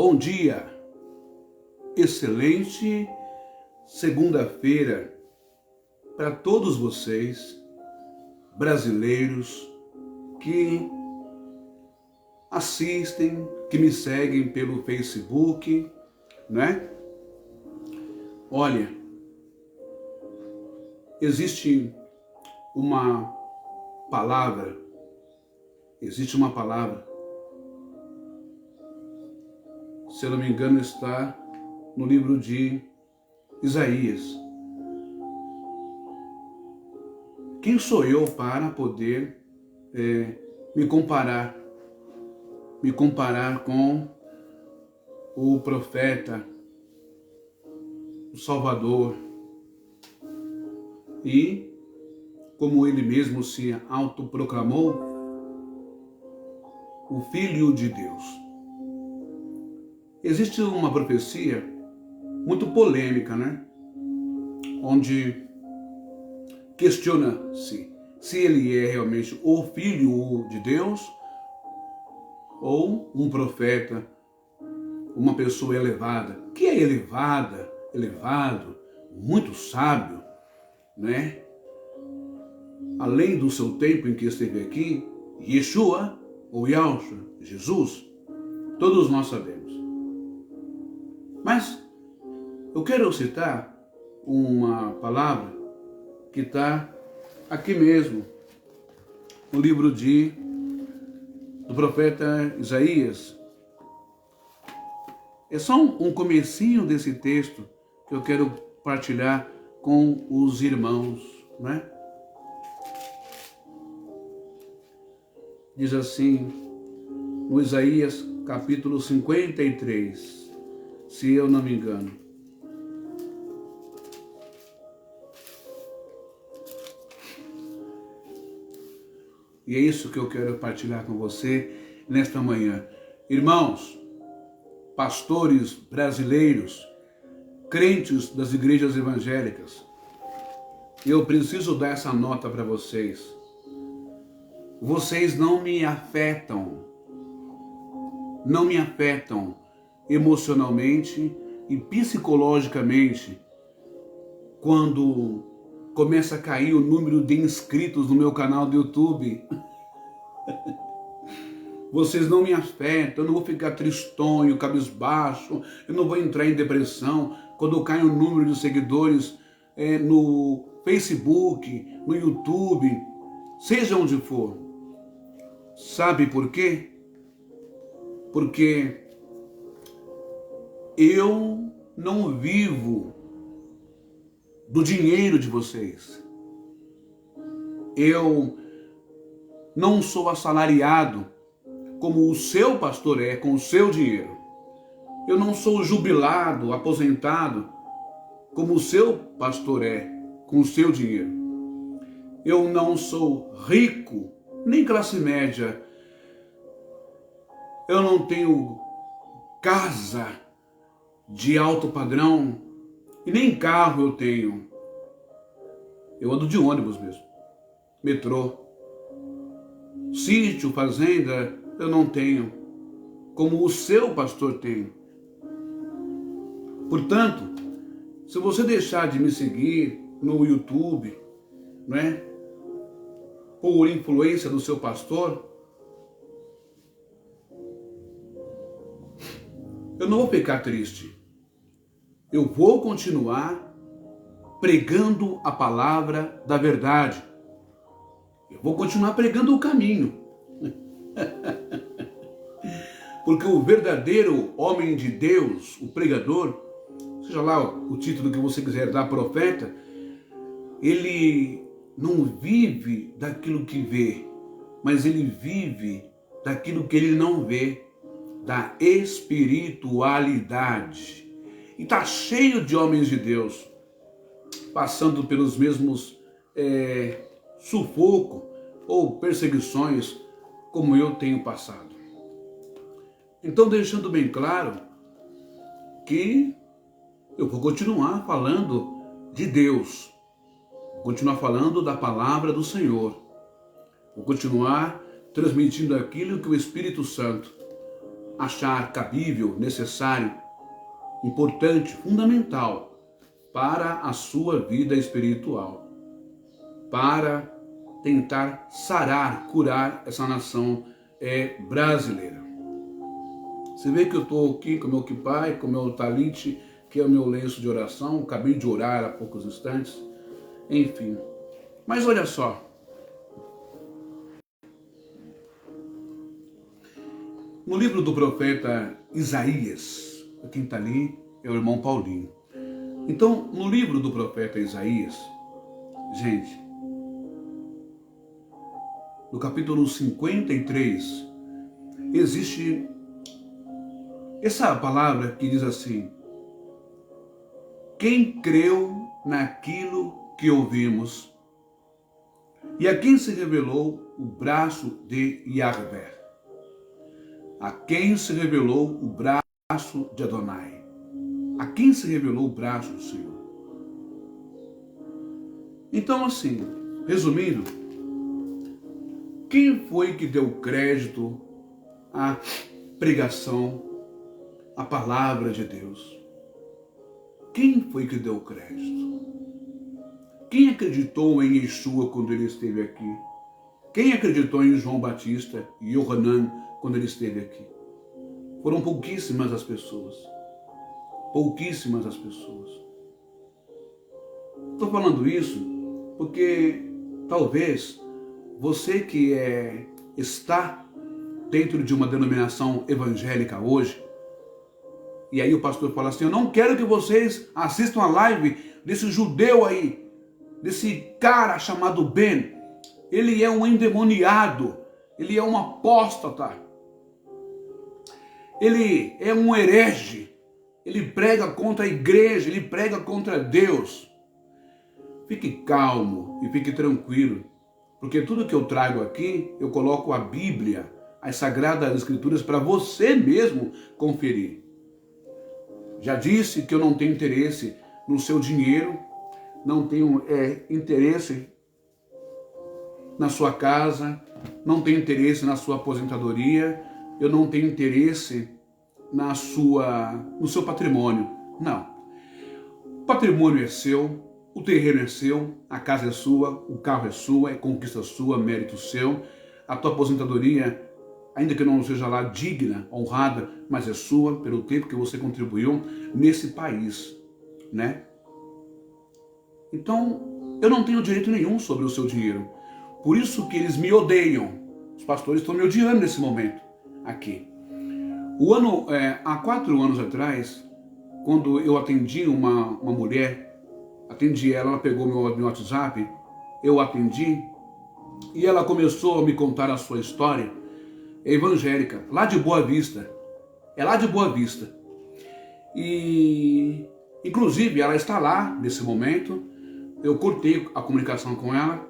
Bom dia, excelente segunda-feira para todos vocês, brasileiros que assistem, que me seguem pelo Facebook, né? Olha, existe uma palavra, se eu não me engano está no livro de Isaías. Quem sou eu para poder me comparar com o profeta, o Salvador, e como ele mesmo se autoproclamou, o Filho de Deus. Existe uma profecia muito polêmica, né? Onde questiona-se se ele é realmente o Filho de Deus ou um profeta, uma pessoa elevada. Que é elevado, muito sábio, né? Além do seu tempo em que esteve aqui, Yeshua ou Yahshua, Jesus, todos nós sabemos. Mas eu quero citar uma palavra que está aqui mesmo, no livro do profeta Isaías. É só um comecinho desse texto que eu quero partilhar com os irmãos, né? Diz assim, no Isaías capítulo 53, se eu não me engano. E é isso que eu quero partilhar com você nesta manhã. Irmãos, pastores brasileiros, crentes das igrejas evangélicas, eu preciso dar essa nota para vocês. Vocês não me afetam emocionalmente e psicologicamente quando começa a cair o número de inscritos no meu canal do YouTube. Vocês não me afetam, eu não vou ficar tristonho, cabisbaixo, eu não vou entrar em depressão quando cai o número de seguidores no Facebook, no YouTube, seja onde for. Sabe por quê? Porque eu não vivo do dinheiro de vocês. Eu não sou assalariado como o seu pastor é, com o seu dinheiro. Eu não sou jubilado, aposentado, como o seu pastor é, com o seu dinheiro. Eu não sou rico, nem classe média. Eu não tenho casa de alto padrão e nem carro eu tenho. Eu ando de ônibus mesmo, metrô. Sítio, fazenda, eu não tenho, como o seu pastor tem. Portanto, se você deixar de me seguir no YouTube, né, por influência do seu pastor, eu não vou ficar triste. Eu vou continuar pregando a palavra da verdade. Eu vou continuar pregando o caminho. Porque o verdadeiro homem de Deus, o pregador, seja lá o título que você quiser dar, profeta, ele não vive daquilo que vê, mas ele vive daquilo que ele não vê, da espiritualidade. E está cheio de homens de Deus, passando pelos mesmos sufoco ou perseguições como eu tenho passado. Então, deixando bem claro que eu vou continuar falando de Deus, vou continuar falando da palavra do Senhor, vou continuar transmitindo aquilo que o Espírito Santo achar cabível, necessário, importante, fundamental para a sua vida espiritual, para tentar sarar, curar essa nação brasileira. Você vê que eu estou aqui com o meu kipai, com o meu talite, que é o meu lenço de oração, acabei de orar há poucos instantes, enfim. Mas olha só, no livro do profeta Isaías, quem está ali é o irmão Paulinho. Então, no livro do profeta Isaías, gente, no capítulo 53, existe essa palavra que diz assim: quem creu naquilo que ouvimos e a quem se revelou o braço de Yahvé. A quem se revelou o braço de Adonai. A quem se revelou o braço do Senhor. Então, assim, resumindo, quem foi que deu crédito à pregação, à palavra de Deus? Quem foi que deu crédito? Quem acreditou em Yeshua quando ele esteve aqui? Quem acreditou em João Batista e Yohanan quando ele esteve aqui? Foram pouquíssimas as pessoas. Pouquíssimas as pessoas. Estou falando isso porque talvez você que está dentro de uma denominação evangélica hoje, e aí o pastor fala assim: eu não quero que vocês assistam a live desse judeu aí, desse cara chamado Ben. Ele é um endemoniado, ele é um apóstata, ele é um herege, ele prega contra a igreja, ele prega contra Deus. Fique calmo e fique tranquilo, porque tudo que eu trago aqui, eu coloco a Bíblia, as Sagradas Escrituras, para você mesmo conferir. Já disse que eu não tenho interesse no seu dinheiro, não tenho interesse na sua casa, não tenho interesse na sua aposentadoria, eu não tenho interesse no seu patrimônio. Não. O patrimônio é seu, o terreno é seu, a casa é sua, o carro é sua, é conquista sua, mérito seu. A tua aposentadoria, ainda que não seja lá digna, honrada, mas é sua pelo tempo que você contribuiu nesse país, né? Então, eu não tenho direito nenhum sobre o seu dinheiro. Por isso que eles me odeiam. Os pastores estão me odiando nesse momento aqui. Há 4 anos atrás, quando eu atendi uma mulher, ela pegou meu WhatsApp, eu atendi, e ela começou a me contar a sua história. É evangélica, lá de Boa Vista. É lá de Boa Vista. E, inclusive, ela está lá nesse momento. Eu cortei a comunicação com ela.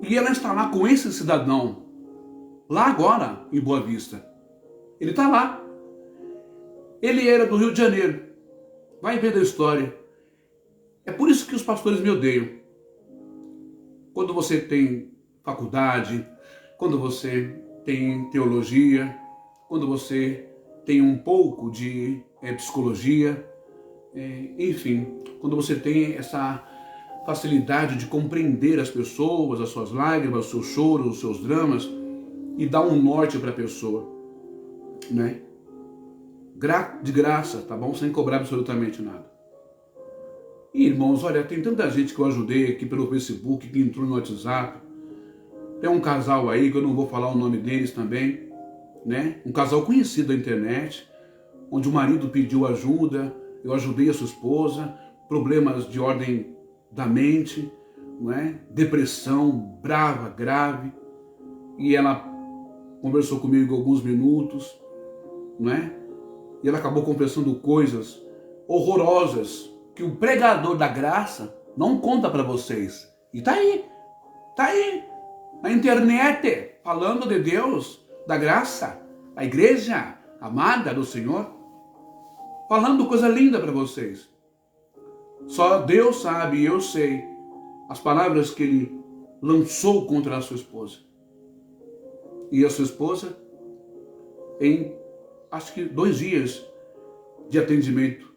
E ela está lá com esse cidadão, lá agora, em Boa Vista. Ele está lá. Ele era do Rio de Janeiro. Vai ver da história. É por isso que os pastores me odeiam. Quando você tem faculdade, quando você tem teologia, quando você tem um pouco de psicologia, enfim, quando você tem essa facilidade de compreender as pessoas, as suas lágrimas, os seus choros, os seus dramas, e dar um norte para a pessoa, né? De graça, tá bom? Sem cobrar absolutamente nada. E, irmãos, olha, tem tanta gente que eu ajudei aqui pelo Facebook, que entrou no WhatsApp. Tem um casal aí, que eu não vou falar o nome deles também, né? Um casal conhecido da internet, onde o marido pediu ajuda, eu ajudei a sua esposa, problemas de ordem da mente, não é? Depressão brava, grave, e ela conversou comigo alguns minutos, não é? E ela acabou confessando coisas horrorosas que o pregador da graça não conta para vocês. E tá aí, na internet, falando de Deus, da graça, da igreja amada do Senhor, falando coisa linda para vocês. Só Deus sabe e eu sei as palavras que ele lançou contra a sua esposa. E a sua esposa em, acho que 2 dias de atendimento.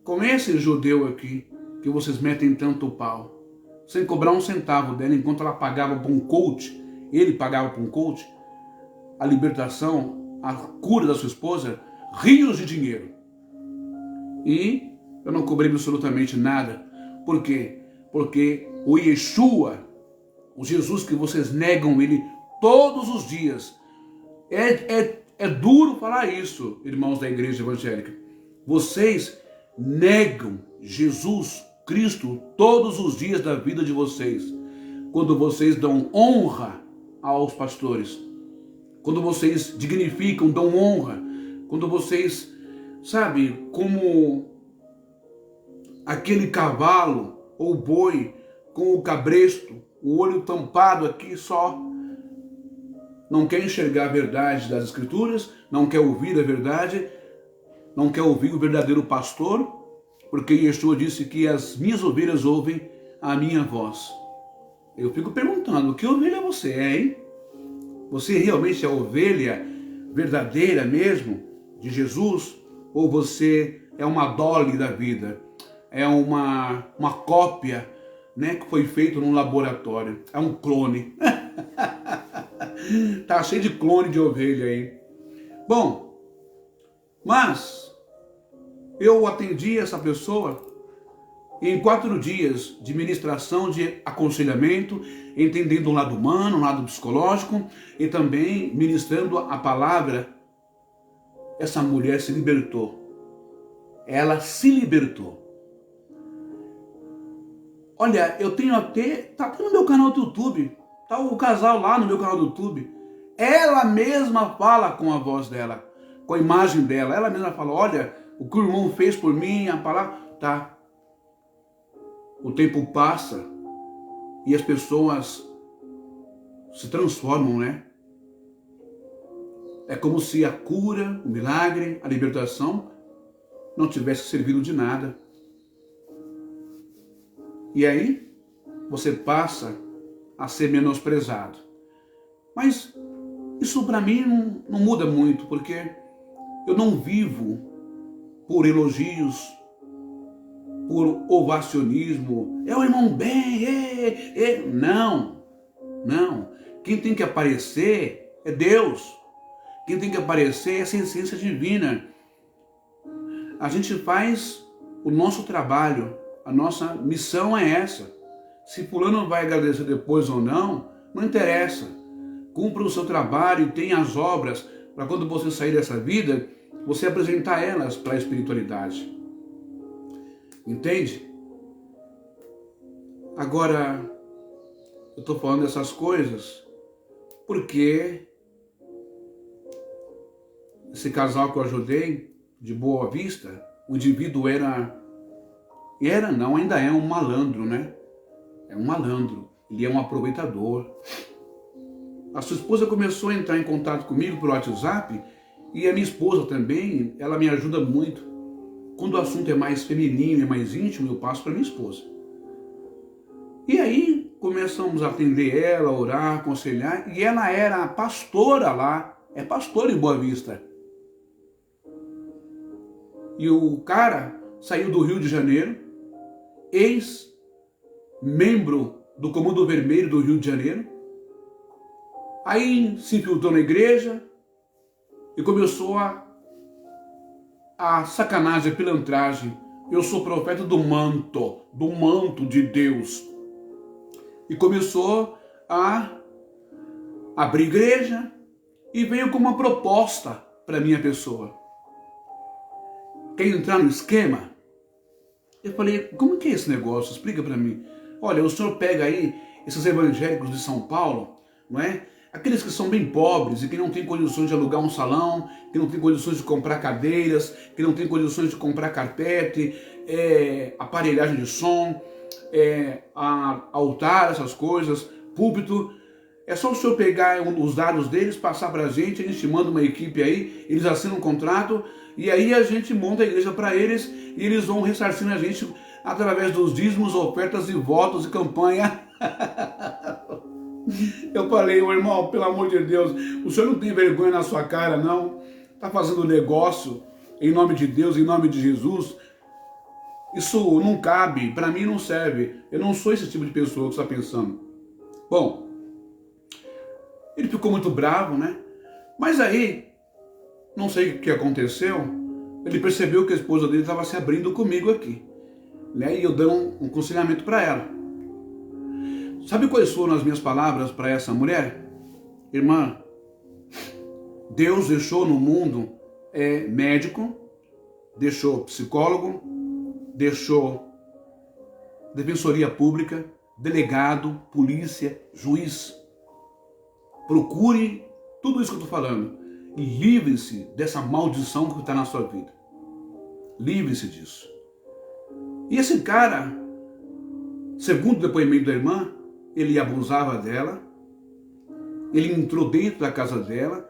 Com esse judeu aqui, que vocês metem tanto pau, sem cobrar um centavo dela, enquanto ela pagava para um coach, ele pagava para um coach, a libertação, a cura da sua esposa, rios de dinheiro. E eu não cobrei absolutamente nada. Por quê? Porque o Yeshua, o Jesus que vocês negam ele todos os dias, é duro falar isso, irmãos da igreja evangélica. Vocês negam Jesus Cristo todos os dias da vida de vocês. Quando vocês dão honra aos pastores, quando vocês dignificam, dão honra, quando vocês, sabe, como aquele cavalo ou boi com o cabresto, o olho tampado aqui só, não quer enxergar a verdade das Escrituras, não quer ouvir a verdade, não quer ouvir o verdadeiro pastor, porque Yeshua disse que as minhas ovelhas ouvem a minha voz. Eu fico perguntando, que ovelha você é, hein? Você realmente é a ovelha verdadeira mesmo de Jesus? Ou você é uma dolly da vida? É uma cópia, né, que foi feito num laboratório? É um clone. Tá cheio de clone de ovelha aí. Bom, mas eu atendi essa pessoa em 4 dias de ministração, de aconselhamento, entendendo o lado humano, o lado psicológico e também ministrando a palavra. Essa mulher se libertou. Ela se libertou. Olha, eu tenho até, tá no meu canal do YouTube, tá o casal lá no meu canal do YouTube. Ela mesma fala com a voz dela, com a imagem dela. Ela mesma fala, olha, o que o irmão fez por mim, a palavra, tá. O tempo passa e as pessoas se transformam, né? É como se a cura, o milagre, a libertação não tivesse servido de nada. E aí você passa a ser menosprezado. Mas isso para mim não muda muito, porque eu não vivo por elogios, por ovacionismo. É o irmão bem, não. Quem tem que aparecer é Deus. Quem tem que aparecer é essa essência divina. A gente faz o nosso trabalho, a nossa missão é essa. Se fulano vai agradecer depois ou não, não interessa. Cumpra o seu trabalho e tenha as obras para quando você sair dessa vida, você apresentar elas para a espiritualidade. Entende? Agora, eu estou falando dessas coisas porque esse casal que eu ajudei, de Boa Vista, o indivíduo ainda é um malandro, né? É um malandro, ele é um aproveitador. A sua esposa começou a entrar em contato comigo por WhatsApp e a minha esposa também, ela me ajuda muito. Quando o assunto é mais feminino, é mais íntimo, eu passo para minha esposa. E aí começamos a atender ela, a orar, aconselhar, e ela era a pastora lá, é pastora em Boa Vista. E o cara saiu do Rio de Janeiro, ex-membro do Comando Vermelho do Rio de Janeiro, aí se infiltrou na igreja e começou a sacanagem, a pilantragem. Eu sou profeta do manto de Deus. E começou a abrir igreja e veio com uma proposta para minha pessoa. Quer entrar no esquema? Eu falei, como que é esse negócio? Explica para mim. Olha, o senhor pega aí esses evangélicos de São Paulo, não é? Aqueles que são bem pobres e que não têm condições de alugar um salão, que não têm condições de comprar cadeiras, que não têm condições de comprar carpete, aparelhagem de som, altar, essas coisas, púlpito. É só o senhor pegar os dados deles, passar para a gente te manda uma equipe aí, eles assinam um contrato e aí a gente monta a igreja para eles e eles vão ressarcindo a gente através dos dízimos, ofertas e votos e campanha. Eu falei, ô irmão, pelo amor de Deus, o senhor não tem vergonha na sua cara, não? Está fazendo negócio em nome de Deus, em nome de Jesus? Isso não cabe, para mim não serve. Eu não sou esse tipo de pessoa que você está pensando. Bom, ele ficou muito bravo, né? Mas aí, não sei o que aconteceu, ele percebeu que a esposa dele estava se abrindo comigo aqui, né? E eu dei um aconselhamento para ela. Sabe quais foram as minhas palavras para essa mulher? Irmã, Deus deixou no mundo médico, deixou psicólogo, deixou defensoria pública, delegado, polícia, juiz. Procure tudo isso que eu estou falando e livre-se dessa maldição que está na sua vida. Livre-se disso. E esse cara, segundo o depoimento da irmã, ele abusava dela, ele entrou dentro da casa dela,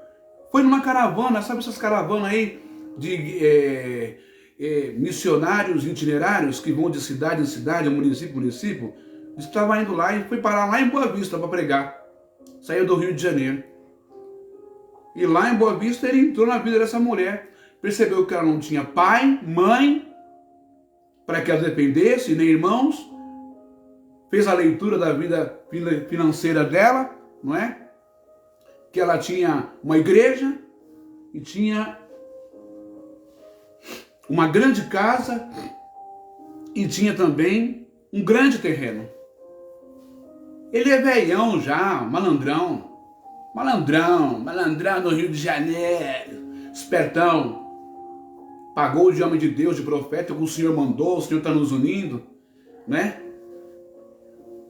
foi numa caravana, sabe essas caravanas aí de missionários itinerários que vão de cidade em cidade, município em município? Ele estava indo lá e foi parar lá em Boa Vista para pregar. Saiu do Rio de Janeiro. E lá em Boa Vista ele entrou na vida dessa mulher. Percebeu que ela não tinha pai, mãe, para que ela dependesse, nem irmãos. Fez a leitura da vida financeira dela, não é? Que ela tinha uma igreja e tinha uma grande casa e tinha também um grande terreno. Ele é velhão já, malandrão no Rio de Janeiro, espertão. Pagou de homem de Deus, de profeta, que o Senhor mandou, o Senhor está nos unindo, né?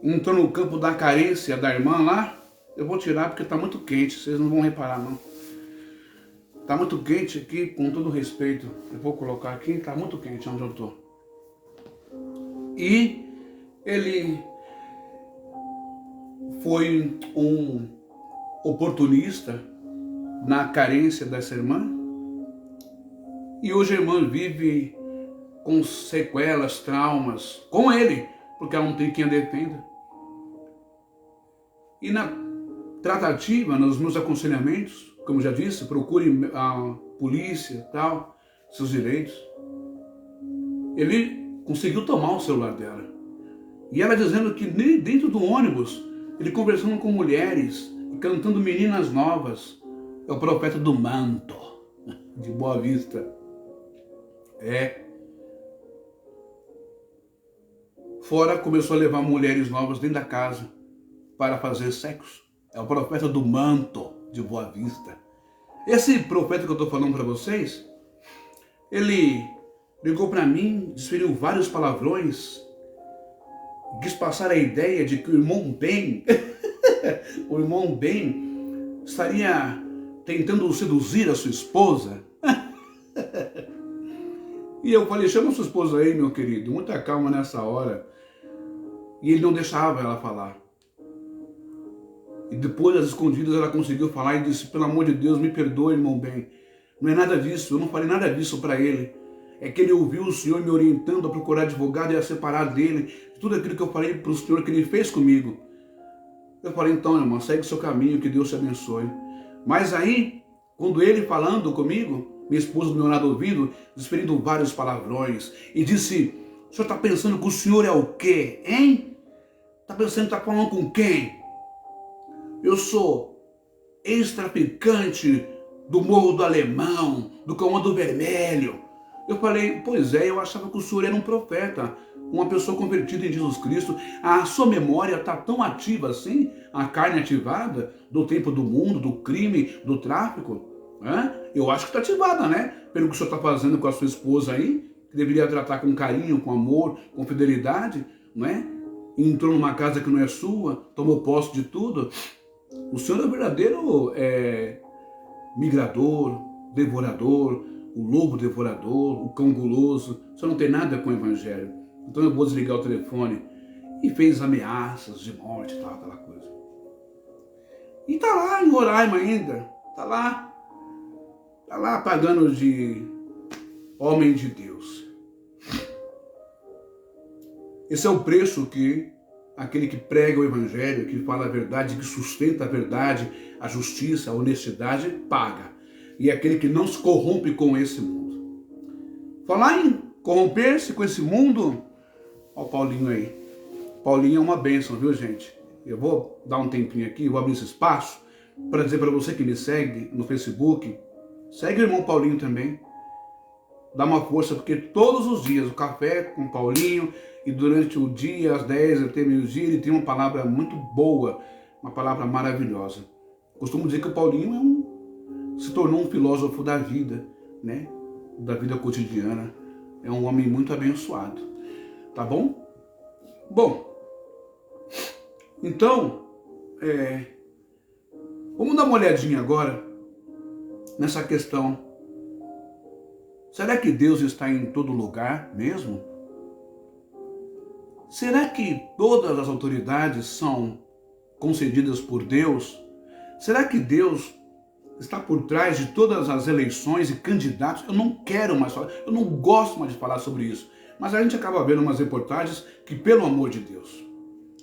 Entrou no campo da carência da irmã lá. Eu vou tirar porque está muito quente, vocês não vão reparar não. Está muito quente aqui, com todo respeito. Eu vou colocar aqui, está muito quente onde eu estou. E ele foi um oportunista na carência dessa irmã. E hoje a irmã vive com sequelas, traumas, com ele, porque ela não tem quem a defenda. E na tratativa, nos meus aconselhamentos, como já disse, procure a polícia, tal, seus direitos. Ele conseguiu tomar o celular dela. E ela dizendo que nem dentro do ônibus, ele conversando com mulheres, cantando meninas novas. É o profeta do manto, de Boa Vista. Fora começou a levar mulheres novas dentro da casa para fazer sexo. É o profeta do manto de Boa Vista. Esse profeta que eu estou falando para vocês, ele ligou para mim, desferiu vários palavrões, quis passar a ideia de que o irmão Ben, o irmão Ben estaria tentando seduzir a sua esposa. E eu falei, chama sua esposa aí, meu querido, muita calma nessa hora. E ele não deixava ela falar. E depois, às escondidas, ela conseguiu falar e disse, pelo amor de Deus, me perdoe, irmão Ben. Não é nada disso, eu não falei nada disso para ele. É que ele ouviu o Senhor me orientando a procurar advogado e a separar dele. Tudo aquilo que eu falei para o Senhor que ele fez comigo. Eu falei, então, irmão, segue o seu caminho, que Deus te abençoe. Mas aí, quando ele falando comigo, minha esposa do meu lado ouvindo, desferindo vários palavrões, e disse, o senhor está pensando que o senhor é o quê, hein? Está pensando que está falando com quem? Eu sou ex-traficante do Morro do Alemão, do Comando Vermelho. Eu falei, pois é, eu achava que o senhor era um profeta, uma pessoa convertida em Jesus Cristo. A sua memória está tão ativa assim, a carne ativada, do tempo do mundo, do crime, do tráfico. Eu acho que está ativada, né? Pelo que o senhor está fazendo com a sua esposa aí, que deveria tratar com carinho, com amor, com fidelidade, não é? Entrou numa casa que não é sua, tomou posse de tudo. O senhor é o verdadeiro migrador, devorador, o lobo devorador, o cão guloso. O senhor não tem nada com o evangelho. Então eu vou desligar o telefone. E fez ameaças de morte e tal, aquela coisa. E tá lá em Roraima ainda. Tá lá pagando de homem de Deus. Esse é o preço que aquele que prega o evangelho, que fala a verdade, que sustenta a verdade, a justiça, a honestidade, paga. E aquele que não se corrompe com esse mundo. Falar em corromper-se com esse mundo, olha o Paulinho aí. Paulinho é uma bênção, viu, gente? Eu vou dar um tempinho aqui, vou abrir esse espaço para dizer para você que me segue no Facebook, segue o irmão Paulinho também. Dá uma força, porque todos os dias o café com o Paulinho, e durante o dia, às 10 até meio-dia, ele tem uma palavra muito boa, uma palavra maravilhosa. Costumo dizer que o Paulinho se tornou um filósofo da vida, né? Da vida cotidiana. É um homem muito abençoado. Tá bom? Bom, então, vamos dar uma olhadinha agora nessa questão. Será que Deus está em todo lugar mesmo? Será que todas as autoridades são concedidas por Deus? Será que Deus está por trás de todas as eleições e candidatos? Eu não quero mais falar, eu não gosto mais de falar sobre isso. Mas a gente acaba vendo umas reportagens que, pelo amor de Deus.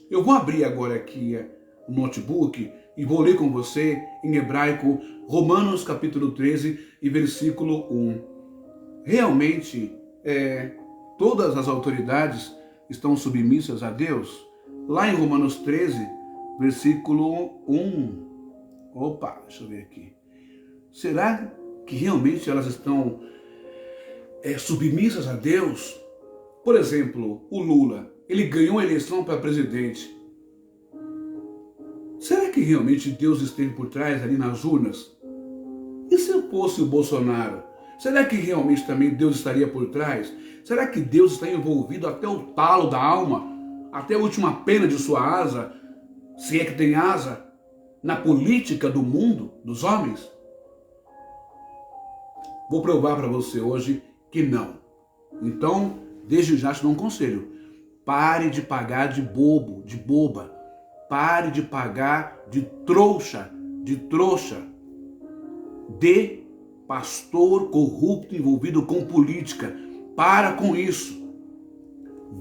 Eu vou abrir agora aqui o notebook e vou ler com você em hebraico Romanos capítulo 13 e versículo 1. Realmente, todas as autoridades estão submissas a Deus? Lá em Romanos 13, versículo 1. Opa, deixa eu ver aqui. Será que realmente elas estão submissas a Deus? Por exemplo, o Lula, ele ganhou a eleição para presidente. Será que realmente Deus esteve por trás ali nas urnas? E se fosse o Bolsonaro? Será que realmente também Deus estaria por trás? Será que Deus está envolvido até o talo da alma, até a última pena de sua asa, se é que tem asa, na política do mundo, dos homens? Vou provar para você hoje que não. Então, desde já te dou um conselho. Pare de pagar de bobo, de boba. Pare de pagar de trouxa, de pastor corrupto envolvido com política. Para com isso.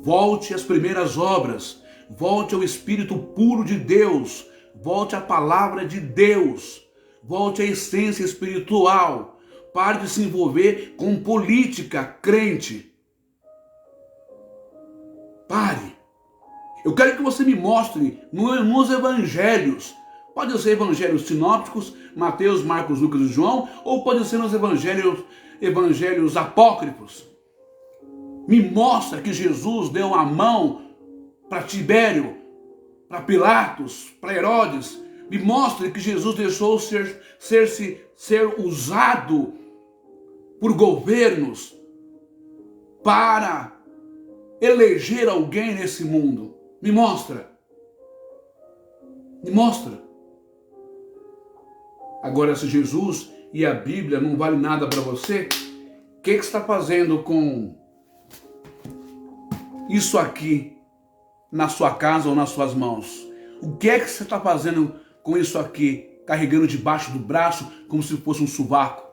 Volte às primeiras obras. Volte ao Espírito puro de Deus. Volte à palavra de Deus. Volte à essência espiritual. Pare de se envolver com política crente. Pare. Eu quero que você me mostre nos evangelhos. Pode ser evangelhos sinópticos, Mateus, Marcos, Lucas e João, ou pode ser nos evangelhos apócrifos. Me mostra que Jesus deu a mão para Tibério, para Pilatos, para Herodes. Me mostra que Jesus deixou ser usado por governos para eleger alguém nesse mundo. Me mostra. Me mostra. Agora, se Jesus e a Bíblia não vale nada para você, o que você está fazendo com isso aqui na sua casa ou nas suas mãos? O que é que você está fazendo com isso aqui, carregando debaixo do braço como se fosse um sovaco?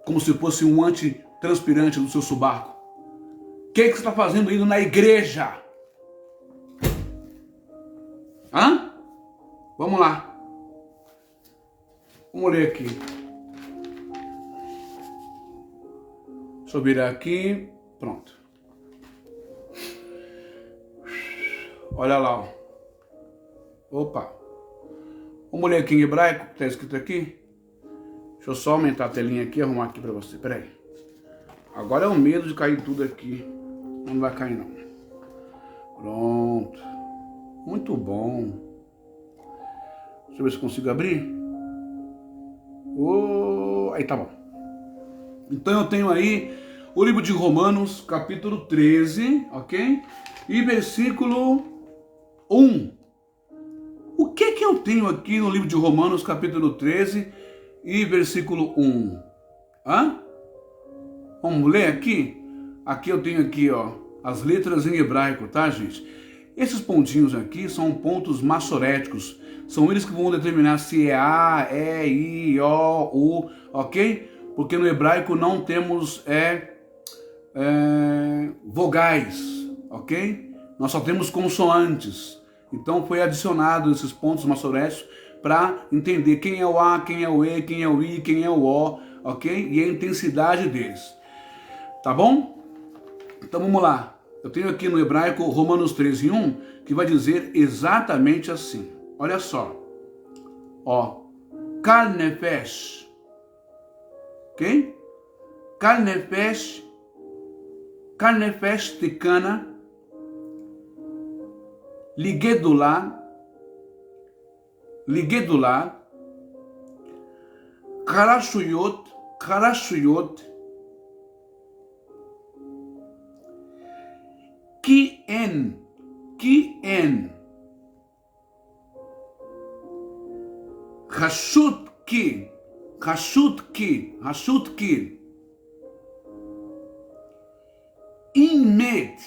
Como se fosse um antitranspirante do seu sovaco? O que é que você está fazendo indo na igreja? Hã? Vamos lá. Vamos ler aqui. Deixa eu virar aqui. Pronto. Olha lá. Ó. Opa. Vamos ler aqui em hebraico, que está escrito aqui. Deixa eu só aumentar a telinha aqui e arrumar aqui para você. Pera aí. Agora é o medo de cair tudo aqui. Não vai cair não. Pronto. Muito bom. Deixa eu ver se consigo abrir. Aí tá bom. Então eu tenho aí o livro de Romanos, capítulo 13, ok? E versículo 1. O que que eu tenho aqui no livro de Romanos, capítulo 13 e versículo 1? Hã? Vamos ler aqui? Aqui eu tenho aqui, ó, as letras em hebraico, tá, gente? Esses pontinhos aqui são pontos maçoréticos. São eles que vão determinar se é A, E, I, O, U, ok? Porque no hebraico não temos vogais, ok? Nós só temos consoantes. Então foi adicionado esses pontos maçoréticos para entender quem é o A, quem é o E, quem é o I, quem é o O, ok? E a intensidade deles. Tá bom? Então vamos lá. Eu tenho aqui no hebraico Romanos 13:1, que vai dizer exatamente assim. Olha só. Ó. Kal nefesh. Ok? Kal nefesh tekana ligedula karashuyot ki en rashut ki inmet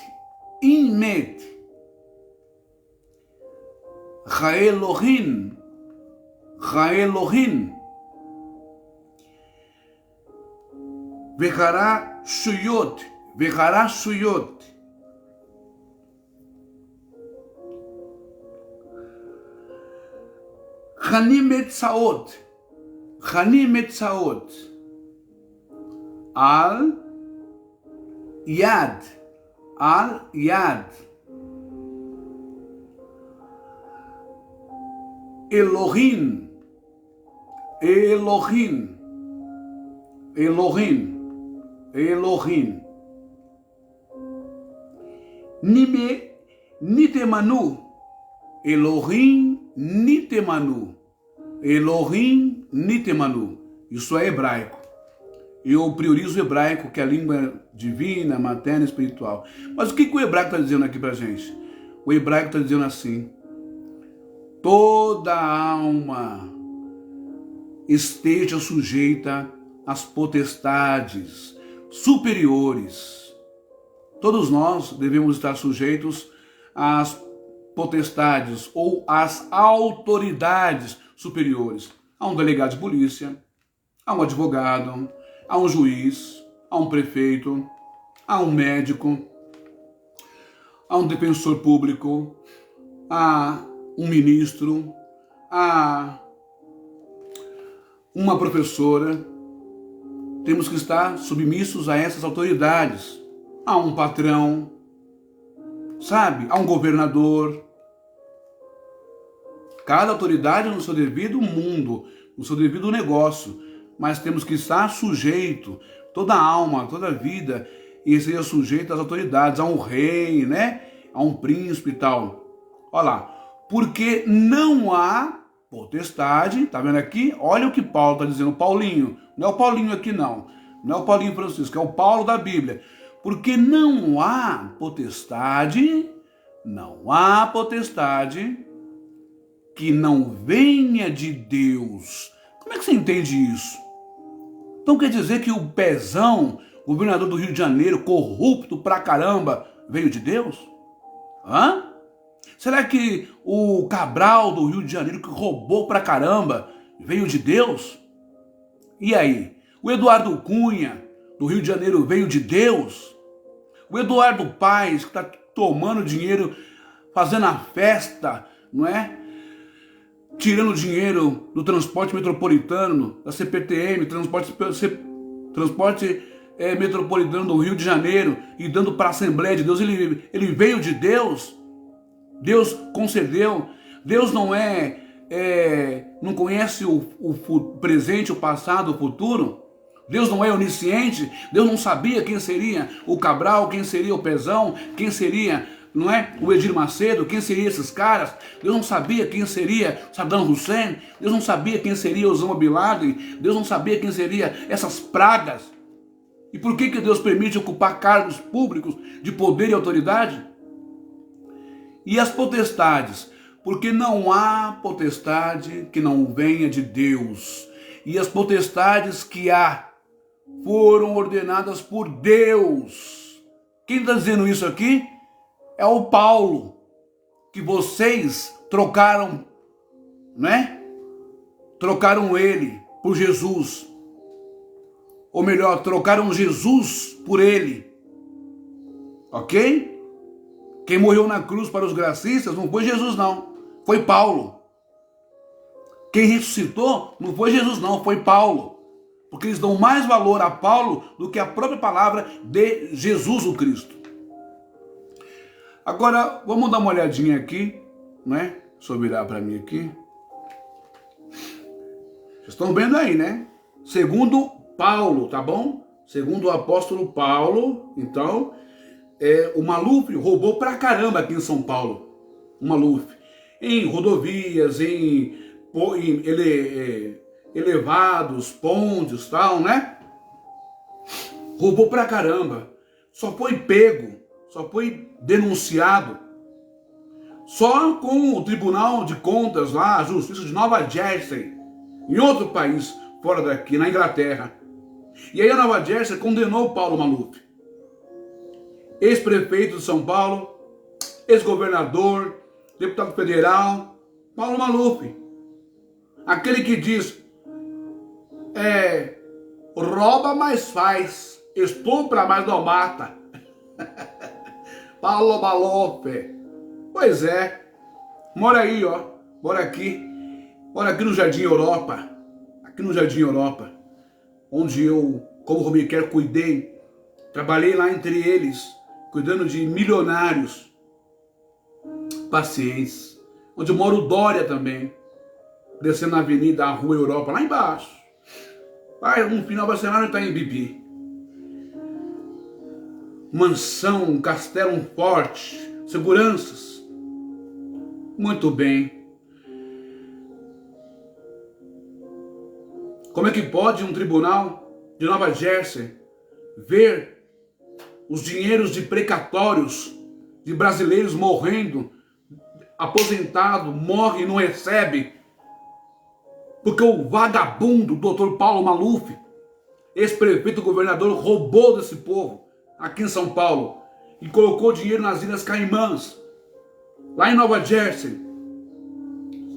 Haelohin Vehara Shuyot Chanimetzaot Al Yad Elohim Nitemanu Elohim Nitemanu. Isso é hebraico. Eu priorizo o hebraico, que é a língua divina, materna e espiritual. Mas o que o hebraico está dizendo aqui pra gente? O hebraico está dizendo assim: toda alma esteja sujeita às potestades superiores. Todos nós devemos estar sujeitos às potestades ou às autoridades superiores. A um delegado de polícia, a um advogado, a um juiz, a um prefeito, a um médico, a um defensor público, a um ministro, a uma professora. Temos que estar submissos a essas autoridades, a um patrão, sabe, a um governador. Cada autoridade no seu devido mundo, no seu devido negócio, mas temos que estar sujeito, toda alma, toda vida, e seja sujeito às autoridades, a um rei, né, a um príncipe e tal. Olha lá, porque não há potestade, tá vendo aqui? Olha o que Paulo está dizendo, Paulinho, não é o Paulinho aqui não é o Paulinho Francisco, é o Paulo da Bíblia. Porque não há potestade que não venha de Deus. Como é que você entende isso? Então quer dizer que o Pezão, governador do Rio de Janeiro, corrupto pra caramba, veio de Deus? Hã? Será que o Cabral do Rio de Janeiro, que roubou pra caramba, veio de Deus? E aí? O Eduardo Cunha, do Rio de Janeiro, veio de Deus? O Eduardo Paes, que está tomando dinheiro, fazendo a festa, não é? Tirando dinheiro do transporte metropolitano, da CPTM, transporte metropolitano do Rio de Janeiro, e dando para a Assembleia de Deus. Ele veio de Deus? Deus concedeu. Deus não não conhece o presente, o passado, o futuro. Deus não é onisciente. Deus não sabia quem seria o Cabral, quem seria o Pezão, quem seria, não é, o Edir Macedo, quem seria esses caras. Deus não sabia quem seria Saddam Hussein. Deus não sabia quem seria Osama Bin Laden. Deus não sabia quem seria essas pragas. E por que Deus permite ocupar cargos públicos de poder e autoridade? E as potestades? Porque não há potestade que não venha de Deus. E as potestades que há foram ordenadas por Deus. Quem está dizendo isso aqui? É o Paulo, que vocês trocaram, né? Trocaram ele por Jesus. Ou melhor, trocaram Jesus por ele. Ok? Quem morreu na cruz para os gracistas não foi Jesus, não. Foi Paulo. Quem ressuscitou não foi Jesus, não. Foi Paulo. Porque eles dão mais valor a Paulo do que a própria palavra de Jesus o Cristo. Agora, vamos dar uma olhadinha aqui, né? Deixa eu virar para mim aqui. Vocês estão vendo aí, né? Segundo Paulo, tá bom? Segundo o apóstolo Paulo, então, o Maluf roubou pra caramba aqui em São Paulo. O Maluf. Em rodovias, em elevados, pontes, tal, né? Roubou pra caramba. Só foi pego, só foi denunciado só com o Tribunal de Contas lá, a Justiça de Nova Jersey, em outro país, fora daqui, na Inglaterra. E aí a Nova Jersey condenou Paulo Maluf. Ex-prefeito de São Paulo, ex-governador, deputado federal, Paulo Maluf. Aquele que diz, rouba mais faz, estupra mais não mata. Paulo Maluf. Pois é, mora aí, ó, mora aqui no Jardim Europa, onde eu, como Romiquer, cuidei, trabalhei lá entre eles, cuidando de milionários, pacientes, onde mora o Dória também, descendo na avenida, a Rua Europa, lá embaixo, vai, no final do cenário está em Bibi, mansão, um castelo, um forte, seguranças. Muito bem. Como é que pode um tribunal de Nova Jersey ver os dinheiros de precatórios de brasileiros morrendo, aposentado, morre e não recebe, porque o vagabundo, Dr. Paulo Maluf, ex-prefeito e governador, roubou desse povo aqui em São Paulo e colocou dinheiro nas Ilhas Caimãs, lá em Nova Jersey.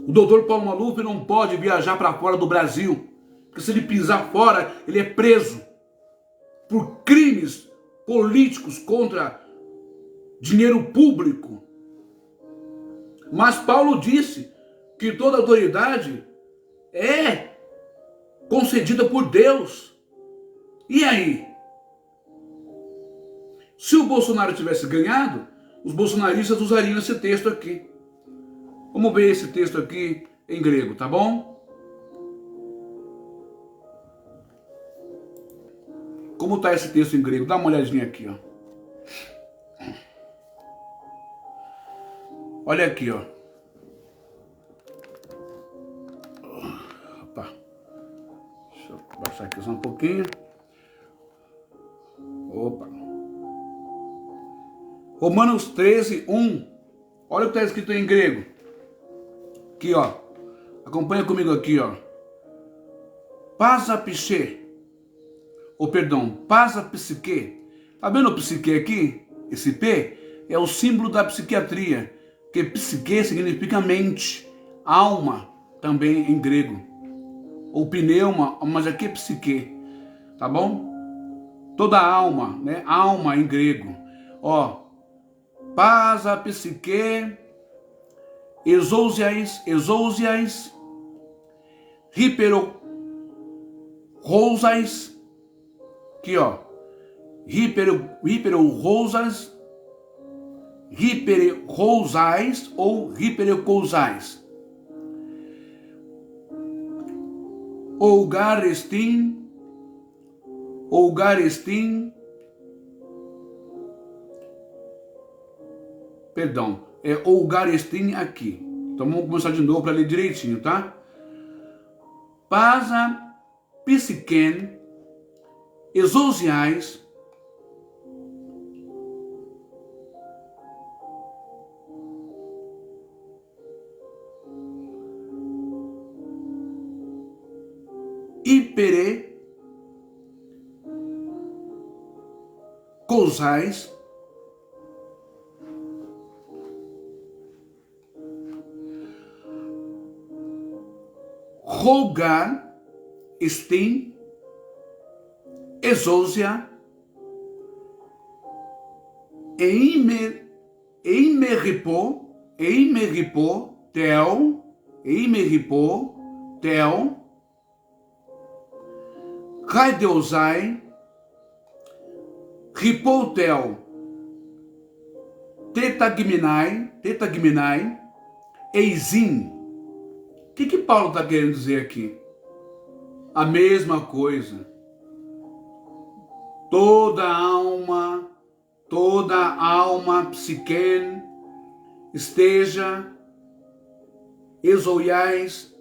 O doutor Paulo Maluf não pode viajar para fora do Brasil, porque se ele pisar fora, ele é preso por crimes políticos contra dinheiro público. Mas Paulo disse que toda autoridade é concedida por Deus. E aí? Se o Bolsonaro tivesse ganhado, os bolsonaristas usariam esse texto aqui. Vamos ver esse texto aqui em grego, tá bom? Como está esse texto em grego? Dá uma olhadinha aqui, ó. Olha aqui, ó. Opa. Deixa eu baixar aqui só um pouquinho. Opa. Romanos 13, 1. Olha o que está escrito em grego. Aqui, ó. Acompanha comigo aqui, ó. Pasa psique. Ou perdão, pasa psique. Tá vendo o psique aqui? Esse P é o símbolo da psiquiatria. Que psique significa mente, alma, também em grego. Ou pneuma, mas aqui é psique. Tá bom? Toda alma, né? Alma em grego. Ó. Pasa psique, exousiais, hiperorosais, aqui ó, hiperorosais ou hiperecousais, ougarestim, perdão, é ougarestim aqui. Então vamos começar de novo para ler direitinho, tá? Pasa, psiquen, exousiais, hipere, cousais, rogar, estim, exousia, tel, Raideusai, Ripotel, Tetagminai, Eizim. O que Paulo está querendo dizer aqui? A mesma coisa. Toda alma psiquen, esteja, exoiais,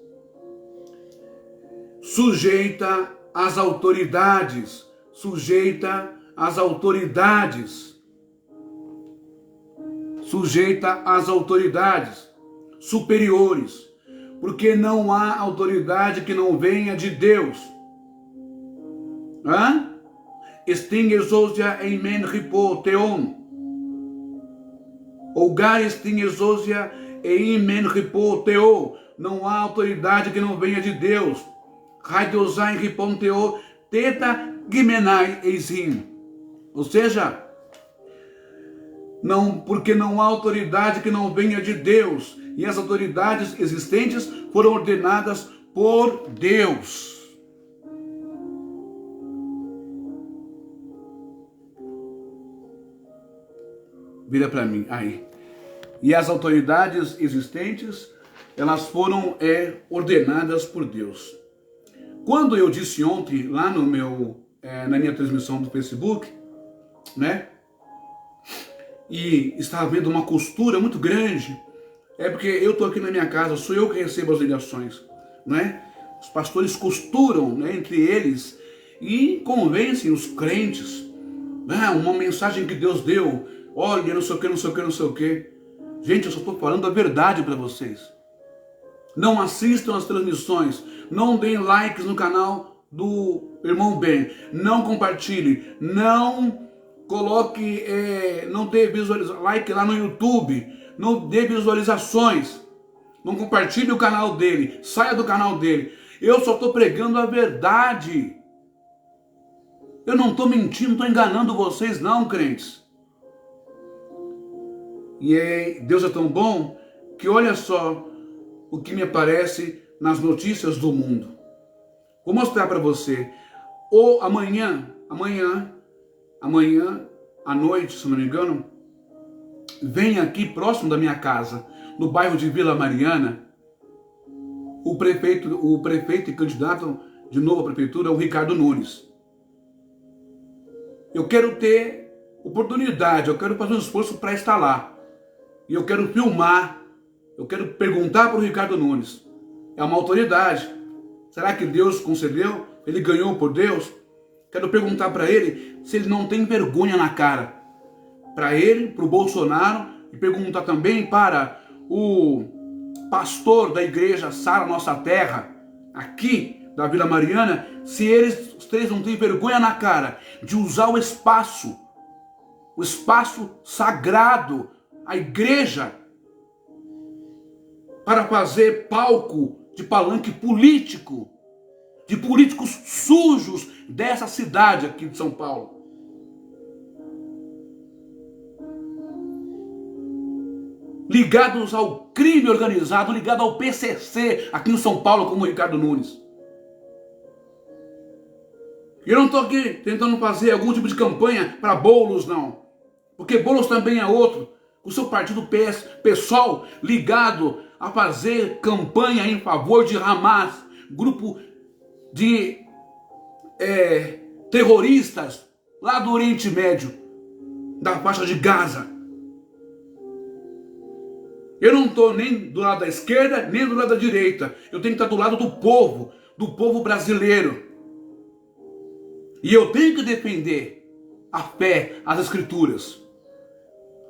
sujeita às autoridades, superiores, porque não há autoridade que não venha de Deus. Esting exousia eimen ripo teon. Ougar esting exousia eimen ripo teo. Não há autoridade que não venha de Deus. Raideusai ripon teo teta gimenai eizim. Ou seja, porque não há autoridade que não venha de Deus. E as autoridades existentes foram ordenadas por Deus. Vira para mim, aí. E as autoridades existentes, elas foram ordenadas por Deus. Quando eu disse ontem, lá no na minha transmissão do Facebook, né? E estava vendo uma costura muito grande, porque eu estou aqui na minha casa, sou eu que recebo as ligações, né? Os pastores costuram, né, entre eles e convencem os crentes, né? Uma mensagem que Deus deu, olha, não sei o que. Gente, eu só estou falando a verdade para vocês. Não assistam as transmissões, não deem likes no canal do Irmão Ben, não compartilhe, não coloque, não dê like lá no YouTube, não dê visualizações, não compartilhe o canal dele, saia do canal dele. Eu só estou pregando a verdade. Eu não estou mentindo, não estou enganando vocês não, crentes. E Deus é tão bom que olha só o que me aparece nas notícias do mundo. Vou mostrar para você. Ou amanhã à noite, se não me engano, vem aqui próximo da minha casa, no bairro de Vila Mariana, o prefeito e candidato de novo à prefeitura, o Ricardo Nunes. Eu quero ter oportunidade, eu quero fazer um esforço para estar lá. E eu quero filmar, eu quero perguntar para o Ricardo Nunes. É uma autoridade. Será que Deus concedeu? Ele ganhou por Deus? Quero perguntar para ele se ele não tem vergonha na cara. Para ele, para o Bolsonaro, e perguntar também para o pastor da igreja Sara Nossa Terra, aqui da Vila Mariana, se os três não têm vergonha na cara de usar o espaço sagrado, a igreja, para fazer palco de palanque político, de políticos sujos dessa cidade aqui de São Paulo. Ligados ao crime organizado, ligado ao PCC aqui em São Paulo, como o Ricardo Nunes. E eu não estou aqui tentando fazer algum tipo de campanha para Boulos, não. Porque Boulos também é outro. O seu partido PSOL ligado a fazer campanha em favor de Hamas, grupo de terroristas lá do Oriente Médio, da faixa de Gaza. Eu não estou nem do lado da esquerda, nem do lado da direita. Eu tenho que estar do lado do povo brasileiro. E eu tenho que defender a fé, as escrituras.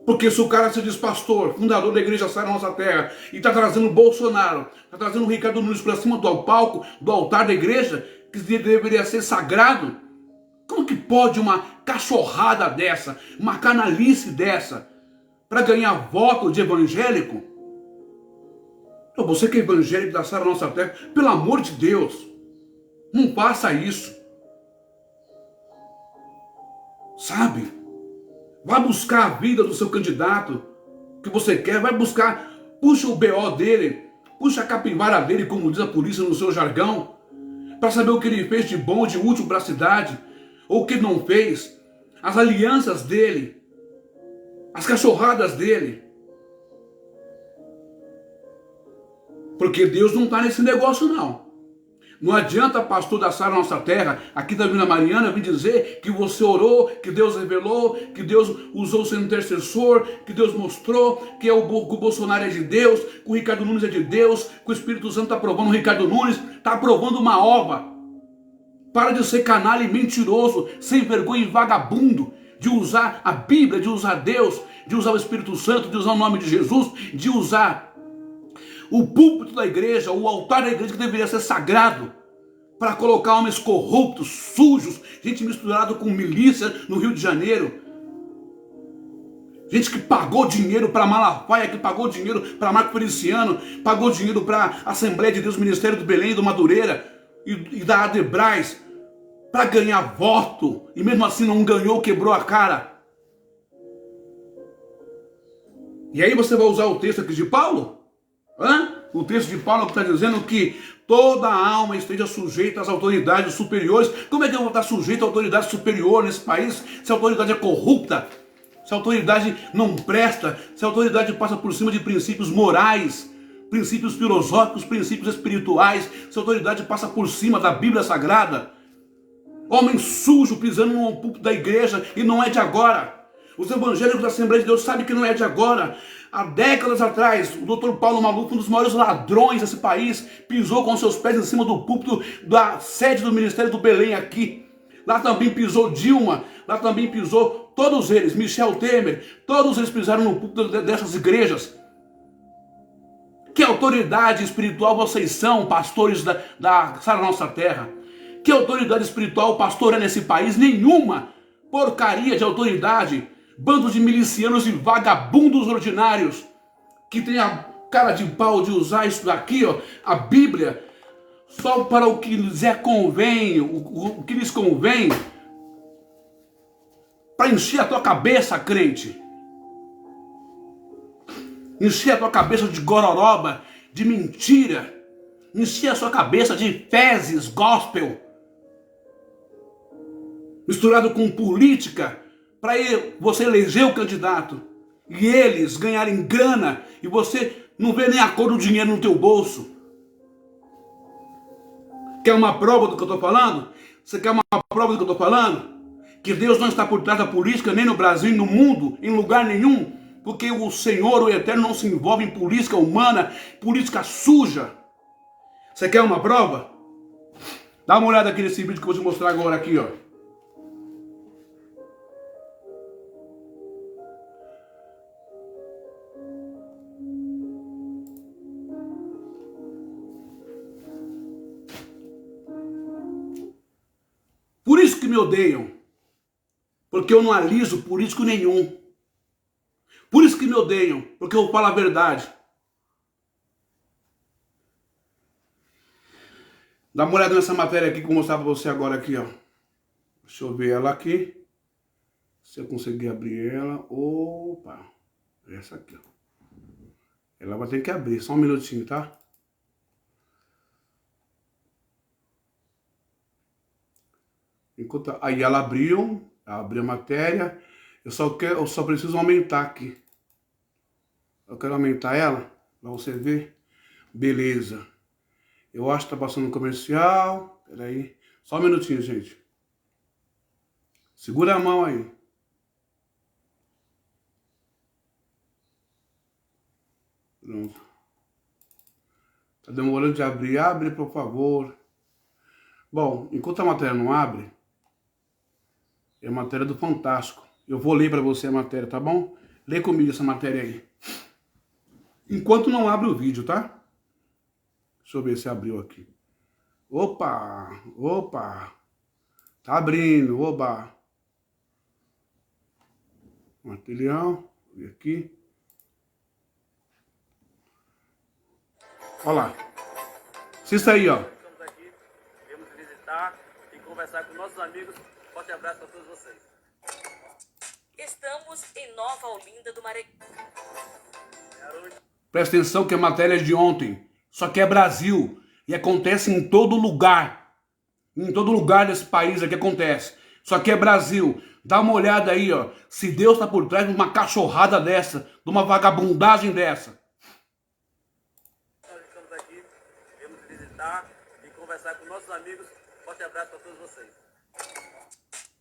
Porque se o cara se diz pastor, fundador da igreja Sara Nossa Terra, e está trazendo Bolsonaro, está trazendo o Ricardo Nunes para cima do palco, do altar da igreja, que deveria ser sagrado, como que pode uma cachorrada dessa, uma canalice dessa, para ganhar voto de evangélico? Então, você que é evangélico da Sara Nossa Terra, pelo amor de Deus, não faça isso. Sabe? Vá buscar a vida do seu candidato. que você quer, vai buscar, puxa o BO dele, puxa a capivara dele, como diz a polícia no seu jargão, para saber o que ele fez de bom, de útil para a cidade, ou o que não fez, as alianças dele, as cachorradas dele. Porque Deus não está nesse negócio não. Não adianta, pastor da Sara Nossa Terra, aqui da Vila Mariana, vir dizer que você orou, que Deus revelou, que Deus usou o seu intercessor, que Deus mostrou que o Bolsonaro é de Deus, que o Ricardo Nunes é de Deus, que o Espírito Santo está aprovando o Ricardo Nunes, está aprovando uma ova. Para de ser canalha e mentiroso, sem vergonha e vagabundo, de usar a Bíblia, de usar Deus, de usar o Espírito Santo, de usar o nome de Jesus, de usar o púlpito da igreja, o altar da igreja que deveria ser sagrado, para colocar homens corruptos, sujos, gente misturada com milícia no Rio de Janeiro, gente que pagou dinheiro para Malafaia, que pagou dinheiro para Marco Feliciano, pagou dinheiro para a Assembleia de Deus, Ministério do Belém e do Madureira e da Adebrais, para ganhar voto, e mesmo assim não ganhou, quebrou a cara. E aí você vai usar o texto aqui de Paulo? O texto de Paulo que está dizendo que toda alma esteja sujeita às autoridades superiores. Como é que eu vou estar sujeito à autoridade superior nesse país se a autoridade é corrupta? Se a autoridade não presta? Se a autoridade passa por cima de princípios morais, princípios filosóficos, princípios espirituais? Se a autoridade passa por cima da Bíblia Sagrada? Homem sujo pisando no púlpito da igreja, e não é de agora. Os evangélicos da Assembleia de Deus sabem que não é de agora. Há décadas atrás, o Dr. Paulo Maluf, um dos maiores ladrões desse país, pisou com seus pés em cima do púlpito da sede do Ministério do Belém aqui. Lá também pisou Dilma, lá também pisou todos eles, Michel Temer, todos eles pisaram no púlpito dessas igrejas. Que autoridade espiritual vocês são, pastores da Sara Nossa Terra? Que autoridade espiritual o pastor é nesse país? Nenhuma. Porcaria de autoridade. Bandos de milicianos e vagabundos ordinários que tem a cara de pau de usar isso daqui, ó, a Bíblia, só para o que lhes convém, o que lhes convém, para encher a tua cabeça, crente. Encher a tua cabeça de gororoba, de mentira. Encher a sua cabeça de fezes, gospel, misturado com política, para você eleger o candidato e eles ganharem grana e você não vê nem a cor do dinheiro no teu bolso. Quer uma prova do que eu estou falando? Você quer uma prova do que eu estou falando? Que Deus não está por trás da política, nem no Brasil, nem no mundo, em lugar nenhum, porque o Senhor, o Eterno, não se envolve em política humana, política suja. Você quer uma prova? Dá uma olhada aqui nesse vídeo que eu vou te mostrar agora aqui, ó. Por isso que me odeiam, porque eu não aliso político nenhum. Por isso que me odeiam, porque eu falo a verdade. Dá uma olhada nessa matéria aqui que eu vou mostrar para você agora aqui, ó. Deixa eu ver ela aqui. Se eu conseguir abrir ela. Opa! Essa aqui, ó. Ela vai ter que abrir, só um minutinho, tá? Enquanto aí ela abriu a matéria, eu só preciso aumentar aqui. Eu quero aumentar ela para você ver. Beleza. Eu acho que tá passando um comercial. Peraí. Só um minutinho, gente. Segura a mão aí. Pronto. Tá demorando de abrir. Abre, por favor. Bom, enquanto a matéria não abre, é a matéria do Fantástico. Eu vou ler para você a matéria, tá bom? Lê comigo essa matéria aí. Enquanto não abre o vídeo, tá? Deixa eu ver se abriu aqui. Opa! Opa! Tá abrindo, oba! Material, vou ver aqui. Olha lá. Assista aí, ó. Estamos aqui, viemos visitar e conversar com nossos amigos. Forte abraço para todos vocês. Estamos em Nova Olinda do Maranhão. Presta atenção que é matéria de ontem. Isso aqui é Brasil e acontece em todo lugar. Em todo lugar desse país aqui acontece. Isso aqui é Brasil. Dá uma olhada aí, ó. Se Deus está por trás de uma cachorrada dessa, de uma vagabundagem dessa. Nós estamos aqui, viemos visitar e conversar com nossos amigos. Forte abraço para todos vocês.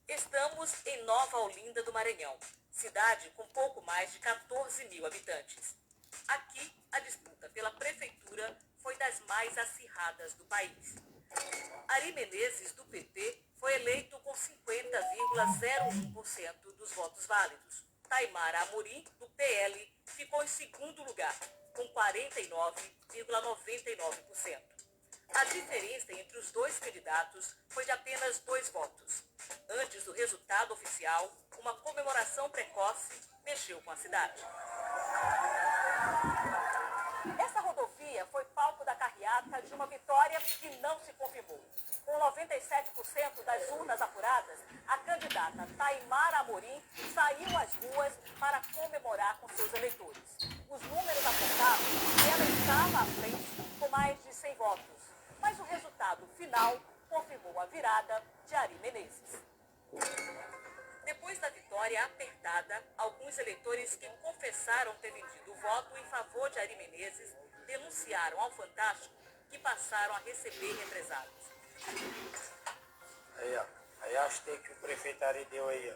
Estamos em Nova Olinda do Maranhão, cidade com pouco mais de 14 mil habitantes. Aqui, a disputa pela prefeitura foi das mais acirradas do país. Ari Menezes, do PT, foi eleito com 50,01% dos votos válidos. Taimara Amorim, do PL, ficou em segundo lugar, com 49,99%. A diferença entre os dois candidatos foi de apenas 2 votos. Antes do resultado oficial, uma comemoração precoce mexeu com a cidade. Essa rodovia foi palco da carreata de uma vitória que não se confirmou. Com 97% das urnas apuradas, a candidata Taimara Amorim saiu às ruas para comemorar com seus eleitores. Os números apontavam que ela estava à frente com mais de 100 votos. Mas o resultado final confirmou a virada de Ari Menezes. Depois da vitória apertada, alguns eleitores que confessaram ter vendido o voto em favor de Ari Menezes denunciaram ao Fantástico que passaram a receber represálias. Aí, ó. Aí a haste que o prefeito Ari deu aí, ó.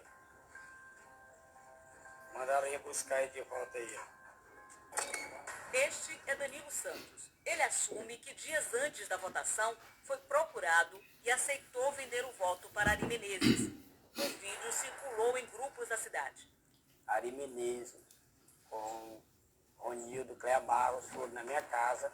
Mandaram ir buscar aí de volta aí, ó. Este é Danilo Santos. Ele assume que dias antes da votação foi procurado e aceitou vender o voto para Ari Menezes. O vídeo circulou em grupos da cidade. Ari Menezes com Ronildo, Cleia Barros foram na minha casa,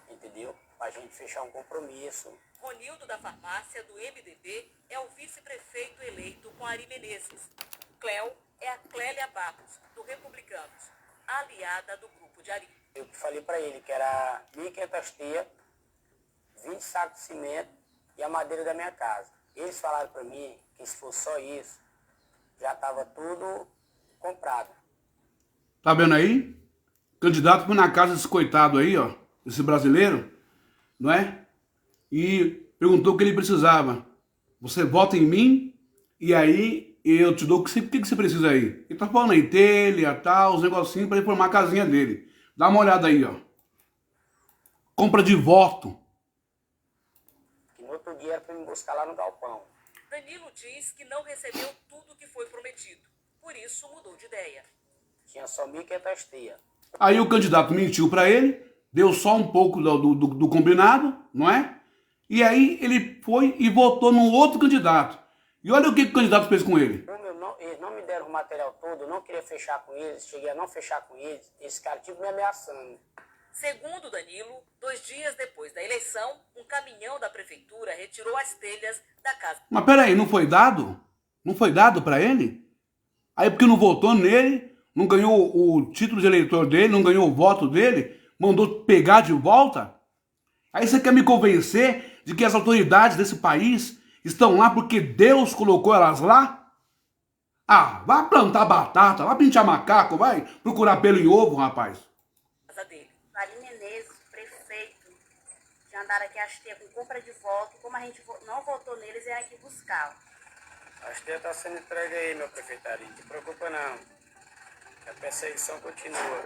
entendeu? Pra gente fechar um compromisso. Ronildo, da farmácia do MDB, é o vice-prefeito eleito com Ari Menezes. Cleo é a Clélia Barros, do Republicanos, aliada do grupo de Ari. Eu falei pra ele que era 1.500 teias, 20 sacos de cimento e a madeira da minha casa. Eles falaram pra mim que se fosse só isso, já estava tudo comprado. Tá vendo aí? O candidato foi na casa desse coitado aí, ó. Esse brasileiro, não é? E perguntou o que ele precisava. Você vota em mim e aí eu te dou o que você precisa aí. Ele tá falando aí, telha, tal, os negocinhos pra ele formar a casinha dele. Dá uma olhada aí, ó. Compra de voto. E no outro dia era para me buscar lá no galpão. Danilo diz que não recebeu tudo o que foi prometido. Por isso mudou de ideia. Tinha só 1.500 teias. Aí o candidato mentiu pra ele, deu só um pouco do combinado, não é? E aí ele foi e votou num outro candidato. E olha o que o candidato fez com ele. Como eles não me deram o material todo, eu não queria fechar com eles, cheguei a não fechar com eles, esse cara tipo me ameaçando. Segundo Danilo, 2 dias depois da eleição, um caminhão da prefeitura retirou as telhas da casa. Mas peraí, não foi dado? Não foi dado pra ele? Aí porque não votou nele, não ganhou o título de eleitor dele, não ganhou o voto dele, mandou pegar de volta? Aí você quer me convencer de que as autoridades desse país estão lá porque Deus colocou elas lá? Ah, vai plantar batata, vai pintar macaco, vai procurar pelo em ovo, rapaz. Casa dele. Ari Menezes, prefeito, já andaram aqui as teias com compra de voto. Como a gente não votou neles, é aqui buscar. As teias estão sendo entregue aí, meu prefeito Ari, não te preocupa não. A perseguição continua.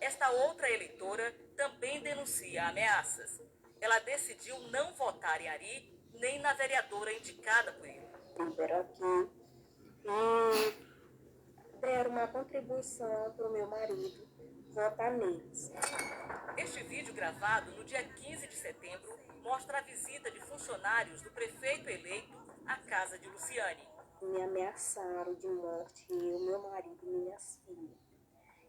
Esta outra eleitora também denuncia ameaças. Ela decidiu não votar em Ari, nem na vereadora indicada por ele. Vieram aqui e deram uma contribuição para o meu marido votar neles. Este vídeo gravado no dia 15 de setembro mostra a visita de funcionários do prefeito eleito à casa de Luciane. Me ameaçaram de morte, eu, meu marido e minhas filhas.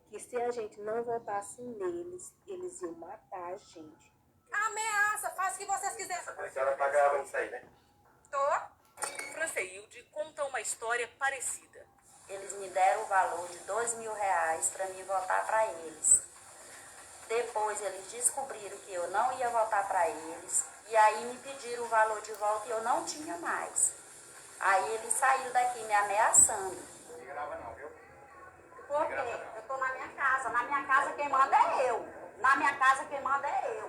Que se a gente não votasse neles, eles iam matar a gente. Ameaça, faz o que vocês quiserem. A senhora pagava isso aí, né? Tô. Franceilde conta uma história parecida. Eles me deram o valor de R$2.000 para mim votar para eles. Depois eles descobriram que eu não ia votar para eles. E aí me pediram o valor de volta e eu não tinha mais. Aí eles saíram daqui me ameaçando. Não grava não, viu? Porque eu tô na minha casa. Na minha casa quem manda é eu. Na minha casa quem manda é eu.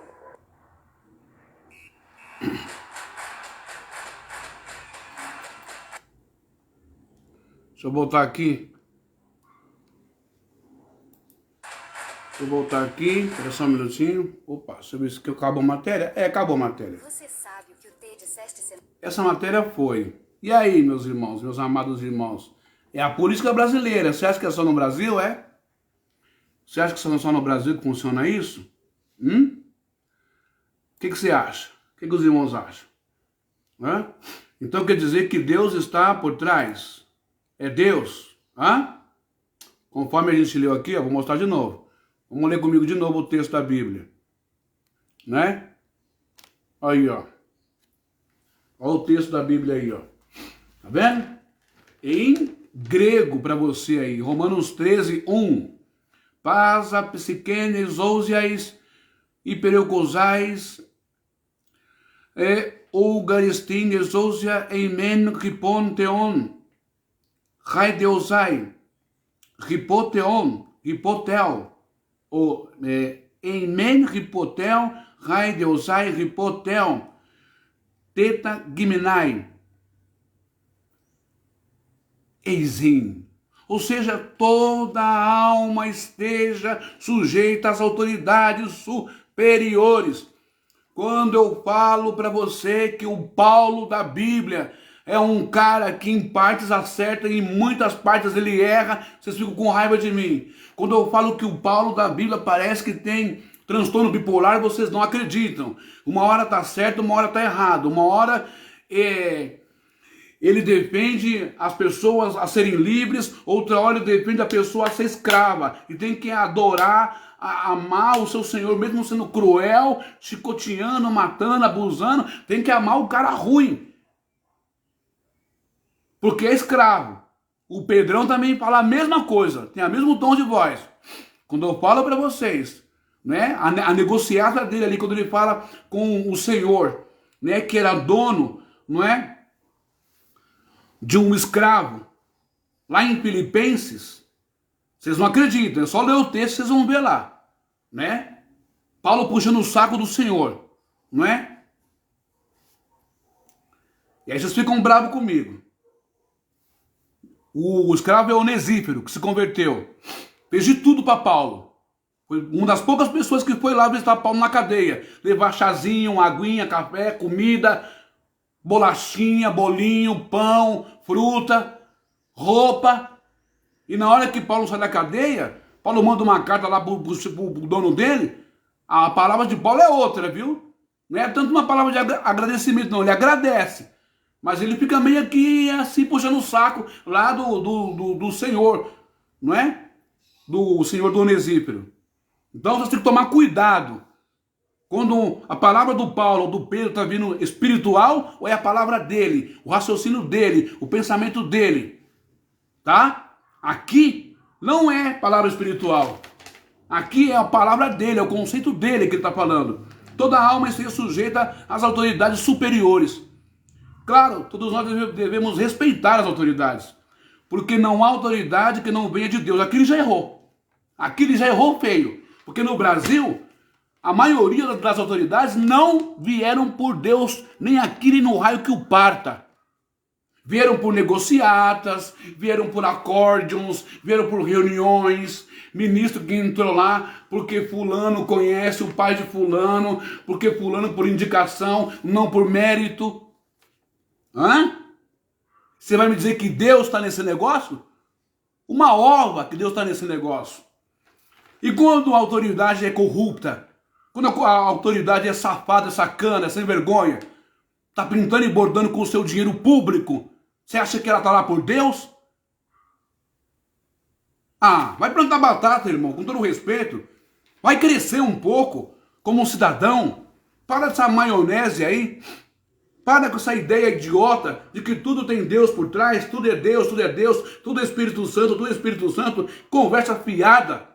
Deixa eu voltar aqui. Espera só um minutinho. Opa, deixa eu ver se acabou a matéria. Acabou a matéria. Você sabe o que o T disseste. Essa matéria foi. E aí, meus irmãos, meus amados irmãos? É a política brasileira. Você acha que é só no Brasil, é? Você acha que só no Brasil que funciona isso? O que você acha? O que os irmãos acham? Então quer dizer que Deus está por trás? É Deus? Conforme a gente leu aqui, vou mostrar de novo. Vamos ler comigo de novo o texto da Bíblia. Né? Aí, ó. Olha o texto da Bíblia aí, ó. Tá vendo? Em grego para você aí, Romanos 13, 1. Paz a psiquenes, ousiais, hipereucosais, ougaristines, ousia, eimen, ripon, teon, raideosai, ripoteon, ripotel, eimen, ripotel, raideosai, ripotel, teta, giminai, eizim. Ou seja, toda alma esteja sujeita às autoridades superiores. Quando eu falo para você que o Paulo da Bíblia é um cara que em partes acerta e em muitas partes ele erra, vocês ficam com raiva de mim. Quando eu falo que o Paulo da Bíblia parece que tem transtorno bipolar, vocês não acreditam. Uma hora está certo, uma hora está errado. Uma hora ele defende as pessoas a serem livres, outra hora ele defende a pessoa a ser escrava. E tem que adorar, amar o seu Senhor, mesmo sendo cruel, chicoteando, matando, abusando. Tem que amar o cara ruim, porque é escravo. O Pedrão também fala a mesma coisa, tem o mesmo tom de voz. Quando eu falo para vocês, né, a negociata dele ali, quando ele fala com o Senhor, né, que era dono, não é, de um escravo, lá em Filipenses, vocês não acreditam, é só ler o texto, vocês vão ver lá, né? Paulo puxando o saco do Senhor, não é? E aí vocês ficam bravos comigo. O escravo é Onesífero, que se converteu, fez de tudo para Paulo. Foi uma das poucas pessoas que foi lá visitar Paulo na cadeia, levar chazinho, aguinha, café, comida, bolachinha, bolinho, pão, fruta, roupa. E na hora que Paulo sai da cadeia, Paulo manda uma carta lá pro dono dele. A palavra de Paulo é outra, viu? Não é tanto uma palavra de agradecimento, não. Ele agradece. Mas ele fica meio aqui assim, puxando o saco lá do Senhor, não é? Do Senhor do Onesífero. Então você tem que tomar cuidado. Quando a palavra do Paulo ou do Pedro está vindo espiritual, ou é a palavra dele, o raciocínio dele, o pensamento dele, tá? Aqui não é palavra espiritual. Aqui é a palavra dele, é o conceito dele que ele está falando. Toda alma esteja sujeita às autoridades superiores. Claro, todos nós devemos respeitar as autoridades, porque não há autoridade que não venha de Deus. Aqui ele já errou. Aqui ele já errou feio, porque no Brasil a maioria das autoridades não vieram por Deus, nem aqui nem no raio que o parta. Vieram por negociatas, vieram por acórdãos, vieram por reuniões, ministro que entrou lá porque fulano conhece o pai de fulano, porque fulano por indicação, não por mérito. Você vai me dizer que Deus está nesse negócio? Uma ova que Deus está nesse negócio. E quando a autoridade é corrupta, quando a autoridade é safada, sacana, sem vergonha, está pintando e bordando com o seu dinheiro público, você acha que ela está lá por Deus? Vai plantar batata, irmão, com todo respeito. Vai crescer um pouco como um cidadão. Para dessa maionese aí. Para com essa ideia idiota de que tudo tem Deus por trás, tudo é Deus, tudo é Deus, tudo é Espírito Santo, tudo é Espírito Santo. Conversa fiada.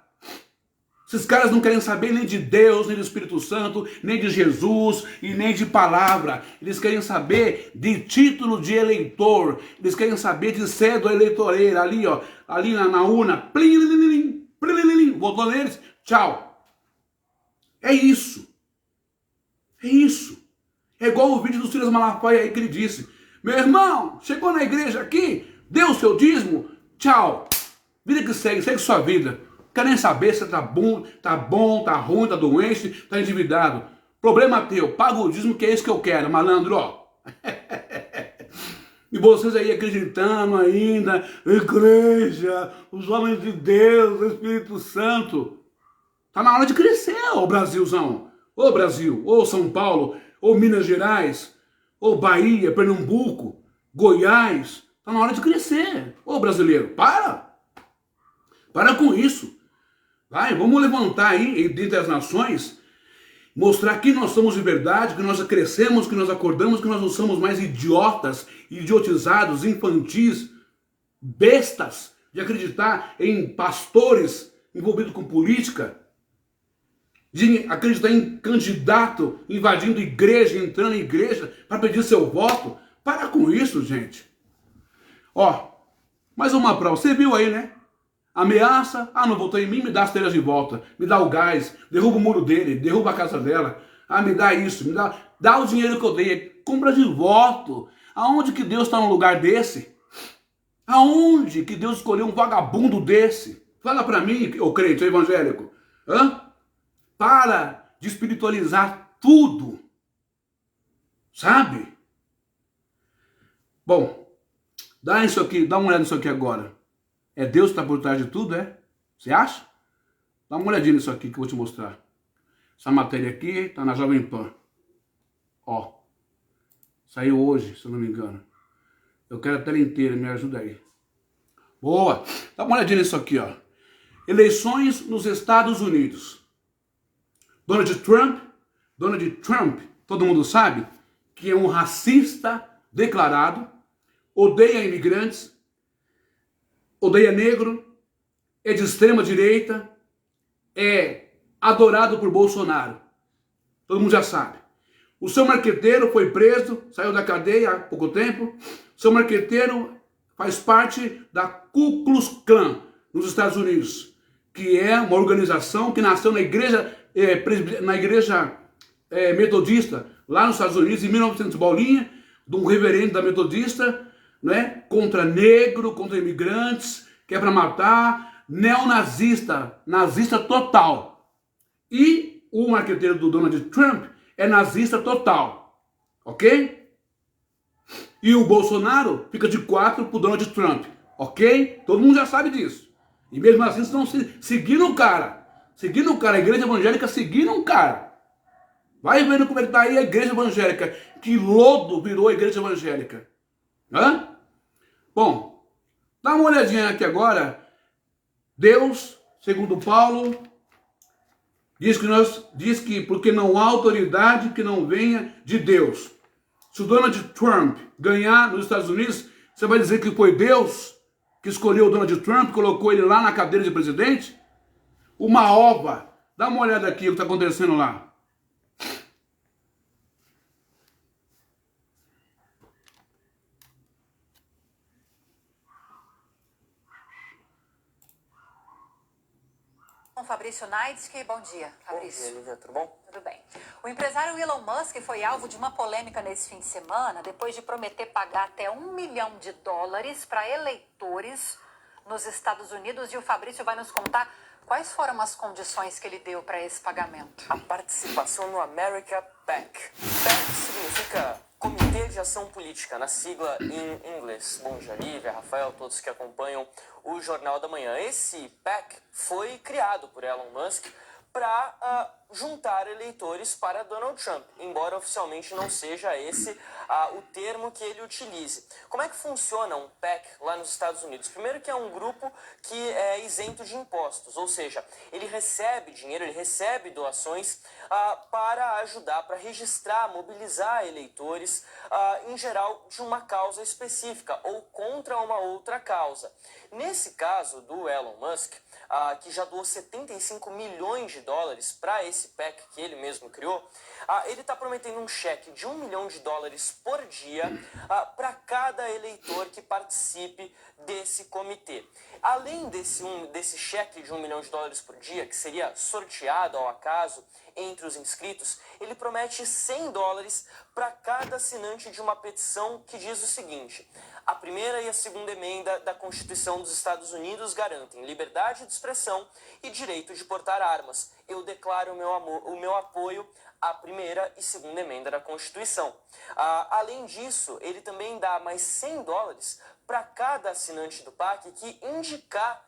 Esses caras não querem saber nem de Deus, nem do Espírito Santo, nem de Jesus e nem de palavra. Eles querem saber de título de eleitor. Eles querem saber de cédula eleitoreira. Ali, ó, ali na urna. Plim, votou neles. Tchau. É isso. É isso. É igual o vídeo do Silas Malafaia aí que ele disse. Meu irmão, chegou na igreja aqui, deu o seu dízimo, tchau. Vida que segue sua vida. Quer nem saber se tá bom, tá ruim, tá doente, tá endividado. Problema teu, paga o dízimo que é isso que eu quero, malandro, ó. E vocês aí acreditando ainda, igreja, os homens de Deus, o Espírito Santo. Tá na hora de crescer, ô Brasilzão. Ô Brasil, ô São Paulo, ô Minas Gerais, ô Bahia, Pernambuco, Goiás. Tá na hora de crescer. Ô brasileiro, para com isso. Vai, vamos levantar aí, dentre as nações, mostrar que nós somos de verdade, que nós crescemos, que nós acordamos, que nós não somos mais idiotas, idiotizados, infantis, bestas, de acreditar em pastores envolvidos com política, de acreditar em candidato invadindo igreja, entrando em igreja para pedir seu voto. Para com isso, gente. Ó, mais uma prova. Você viu aí, né? Ameaça, não votou em mim, me dá as telhas de volta, me dá o gás, derruba o muro dele, derruba a casa dela, me dá isso, dá o dinheiro que eu dei, compra de voto. Aonde que Deus está num lugar desse? Aonde que Deus escolheu um vagabundo desse? Fala para mim, ô crente, ô evangélico. Para de espiritualizar tudo, sabe? Bom, dá uma olhada nisso aqui agora. É Deus que está por trás de tudo, é? Você acha? Dá uma olhadinha nisso aqui que eu vou te mostrar. Essa matéria aqui está na Jovem Pan. Ó. Saiu hoje, se eu não me engano. Eu quero a tela inteira, me ajuda aí. Boa! Dá uma olhadinha nisso aqui, ó. Eleições nos Estados Unidos. Donald Trump, todo mundo sabe que é um racista declarado, odeia imigrantes, odeia negro, é de extrema direita, é adorado por Bolsonaro. Todo mundo já sabe. O seu marqueteiro foi preso, saiu da cadeia há pouco tempo. O seu marqueteiro faz parte da Ku Klux Klan nos Estados Unidos, que é uma organização que nasceu na igreja metodista lá nos Estados Unidos em 1900 bolinha, de um reverendo da metodista, né, contra negro, contra imigrantes, que é para matar, neonazista, nazista total. E o marqueteiro do Donald Trump é nazista total, ok? E o Bolsonaro fica de 4 pro Donald Trump, ok? Todo mundo já sabe disso. E mesmo assim estão seguindo o cara, a igreja evangélica seguindo um cara. Vai vendo como é que tá aí a igreja evangélica, que lodo virou a igreja evangélica. Bom, dá uma olhadinha aqui agora. Deus, segundo Paulo, diz que porque não há autoridade que não venha de Deus. Se o Donald Trump ganhar nos Estados Unidos, você vai dizer que foi Deus que escolheu o Donald Trump, colocou ele lá na cadeira de presidente? Uma ova. Dá uma olhada aqui o que está acontecendo lá. Fabrício Naitsky, bom dia, Fabrício. Bom dia, Lívia, tudo bom? Tudo bem. O empresário Elon Musk foi alvo de uma polêmica nesse fim de semana, depois de prometer pagar até $1 milhão para eleitores nos Estados Unidos, e o Fabrício vai nos contar quais foram as condições que ele deu para esse pagamento. A participação no America PAC. PAC significa Comitê de Ação Política, na sigla em inglês. Bom dia, Lívia, Rafael, todos que acompanham o Jornal da Manhã. Esse PAC foi criado por Elon Musk para juntar eleitores para Donald Trump, embora oficialmente não seja esse o termo que ele utilize. Como é que funciona um PAC lá nos Estados Unidos? Primeiro que é um grupo que é isento de impostos, ou seja, ele recebe dinheiro, ele recebe doações para ajudar, para registrar, mobilizar eleitores, em geral, de uma causa específica ou contra uma outra causa. Nesse caso do Elon Musk, que já doou 75 milhões de dólares para esse PAC que ele mesmo criou, ele está prometendo um cheque de $1 milhão por dia para cada eleitor que participe desse comitê. Além desse cheque de $1 milhão por dia, que seria sorteado ao acaso entre os inscritos, ele promete $100 para cada assinante de uma petição que diz o seguinte: a primeira e a segunda emenda da Constituição dos Estados Unidos garantem liberdade de expressão e direito de portar armas. Eu declaro o meu apoio à primeira e segunda emenda da Constituição. Além disso, ele também dá mais $100 para cada assinante do PAC que indicar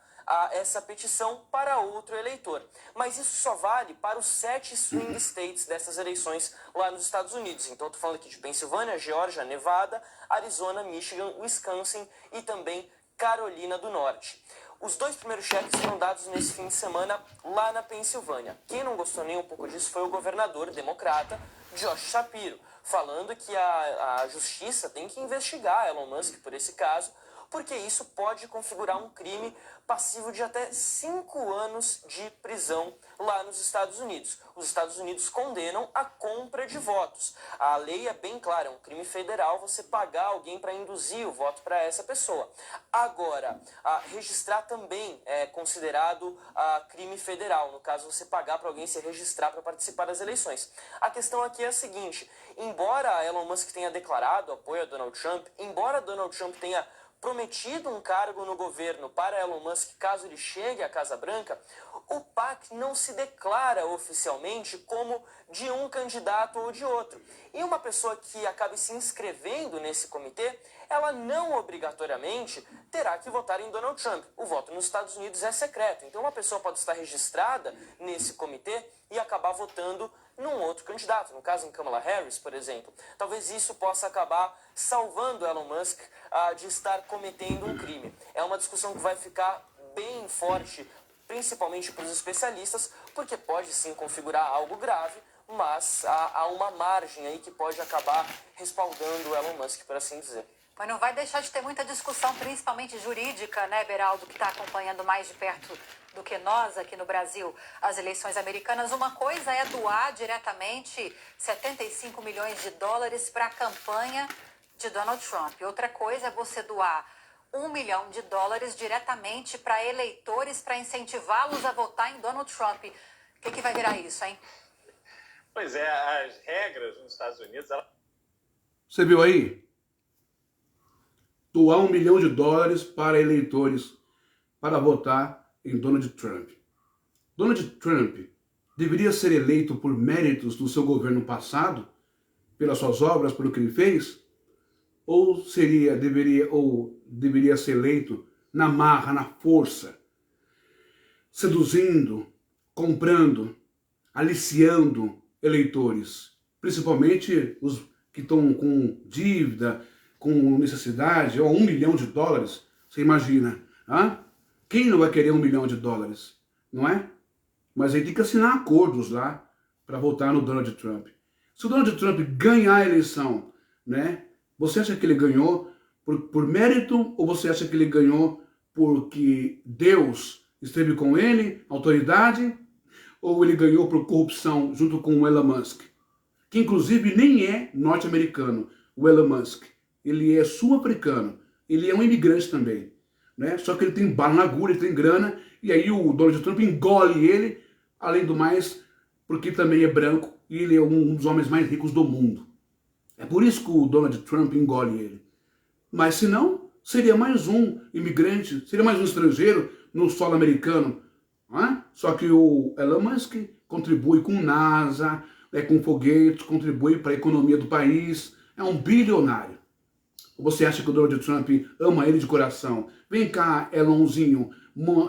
essa petição para outro eleitor. Mas isso só vale para os 7 swing states dessas eleições lá nos Estados Unidos. Então, estou falando aqui de Pensilvânia, Geórgia, Nevada, Arizona, Michigan, Wisconsin e também Carolina do Norte. Os 2 primeiros cheques foram dados nesse fim de semana lá na Pensilvânia. Quem não gostou nem um pouco disso foi o governador democrata Josh Shapiro, falando que a justiça tem que investigar Elon Musk por esse caso, porque isso pode configurar um crime passivo de até 5 anos de prisão lá nos Estados Unidos. Os Estados Unidos condenam a compra de votos. A lei é bem clara, é um crime federal você pagar alguém para induzir o voto para essa pessoa. Agora, registrar também é considerado crime federal, no caso você pagar para alguém se registrar para participar das eleições. A questão aqui é a seguinte: embora Elon Musk tenha declarado apoio a Donald Trump, embora Donald Trump tenha prometido um cargo no governo para Elon Musk caso ele chegue à Casa Branca, o PAC não se declara oficialmente como de um candidato ou de outro. E uma pessoa que acabe se inscrevendo nesse comitê, ela não obrigatoriamente terá que votar em Donald Trump. O voto nos Estados Unidos é secreto, então uma pessoa pode estar registrada nesse comitê e acabar votando num outro candidato, no caso em Kamala Harris, por exemplo. Talvez isso possa acabar salvando Elon Musk de estar cometendo um crime. É uma discussão que vai ficar bem forte, principalmente para os especialistas, porque pode sim configurar algo grave, mas há uma margem aí que pode acabar respaldando o Elon Musk, por assim dizer. Mas não vai deixar de ter muita discussão, principalmente jurídica, né, Beraldo, que está acompanhando mais de perto do que nós aqui no Brasil as eleições americanas. Uma coisa é doar diretamente 75 milhões de dólares para a campanha de Donald Trump. Outra coisa é você doar $1 milhão diretamente para eleitores para incentivá-los a votar em Donald Trump. O que vai virar isso, hein? Pois é, as regras nos Estados Unidos... Você viu aí? Doar $1 milhão para eleitores para votar em Donald Trump. Donald Trump deveria ser eleito por méritos do seu governo passado, pelas suas obras, pelo que ele fez? Ou deveria ser eleito na marra, na força, seduzindo, comprando, aliciando eleitores, principalmente os que estão com dívida, com necessidade, ou $1 milhão, você imagina, quem não vai querer $1 milhão, não é? Mas ele tem que assinar acordos lá para votar no Donald Trump. Se o Donald Trump ganhar a eleição, né, você acha que ele ganhou por mérito, ou você acha que ele ganhou porque Deus esteve com ele, autoridade, ou ele ganhou por corrupção junto com o Elon Musk, que inclusive nem é norte-americano, o Elon Musk. Ele é sul-africano, ele é um imigrante também, né? Só que ele tem bala na agulha, ele tem grana, e aí o Donald Trump engole ele, além do mais, porque também é branco, e ele é um dos homens mais ricos do mundo. É por isso que o Donald Trump engole ele. Mas se não, seria mais um imigrante, seria mais um estrangeiro no solo americano. Só que o Elon Musk contribui com NASA, com foguetes, contribui para a economia do país, é um bilionário. Você acha que o Donald Trump ama ele de coração? Vem cá, Elonzinho,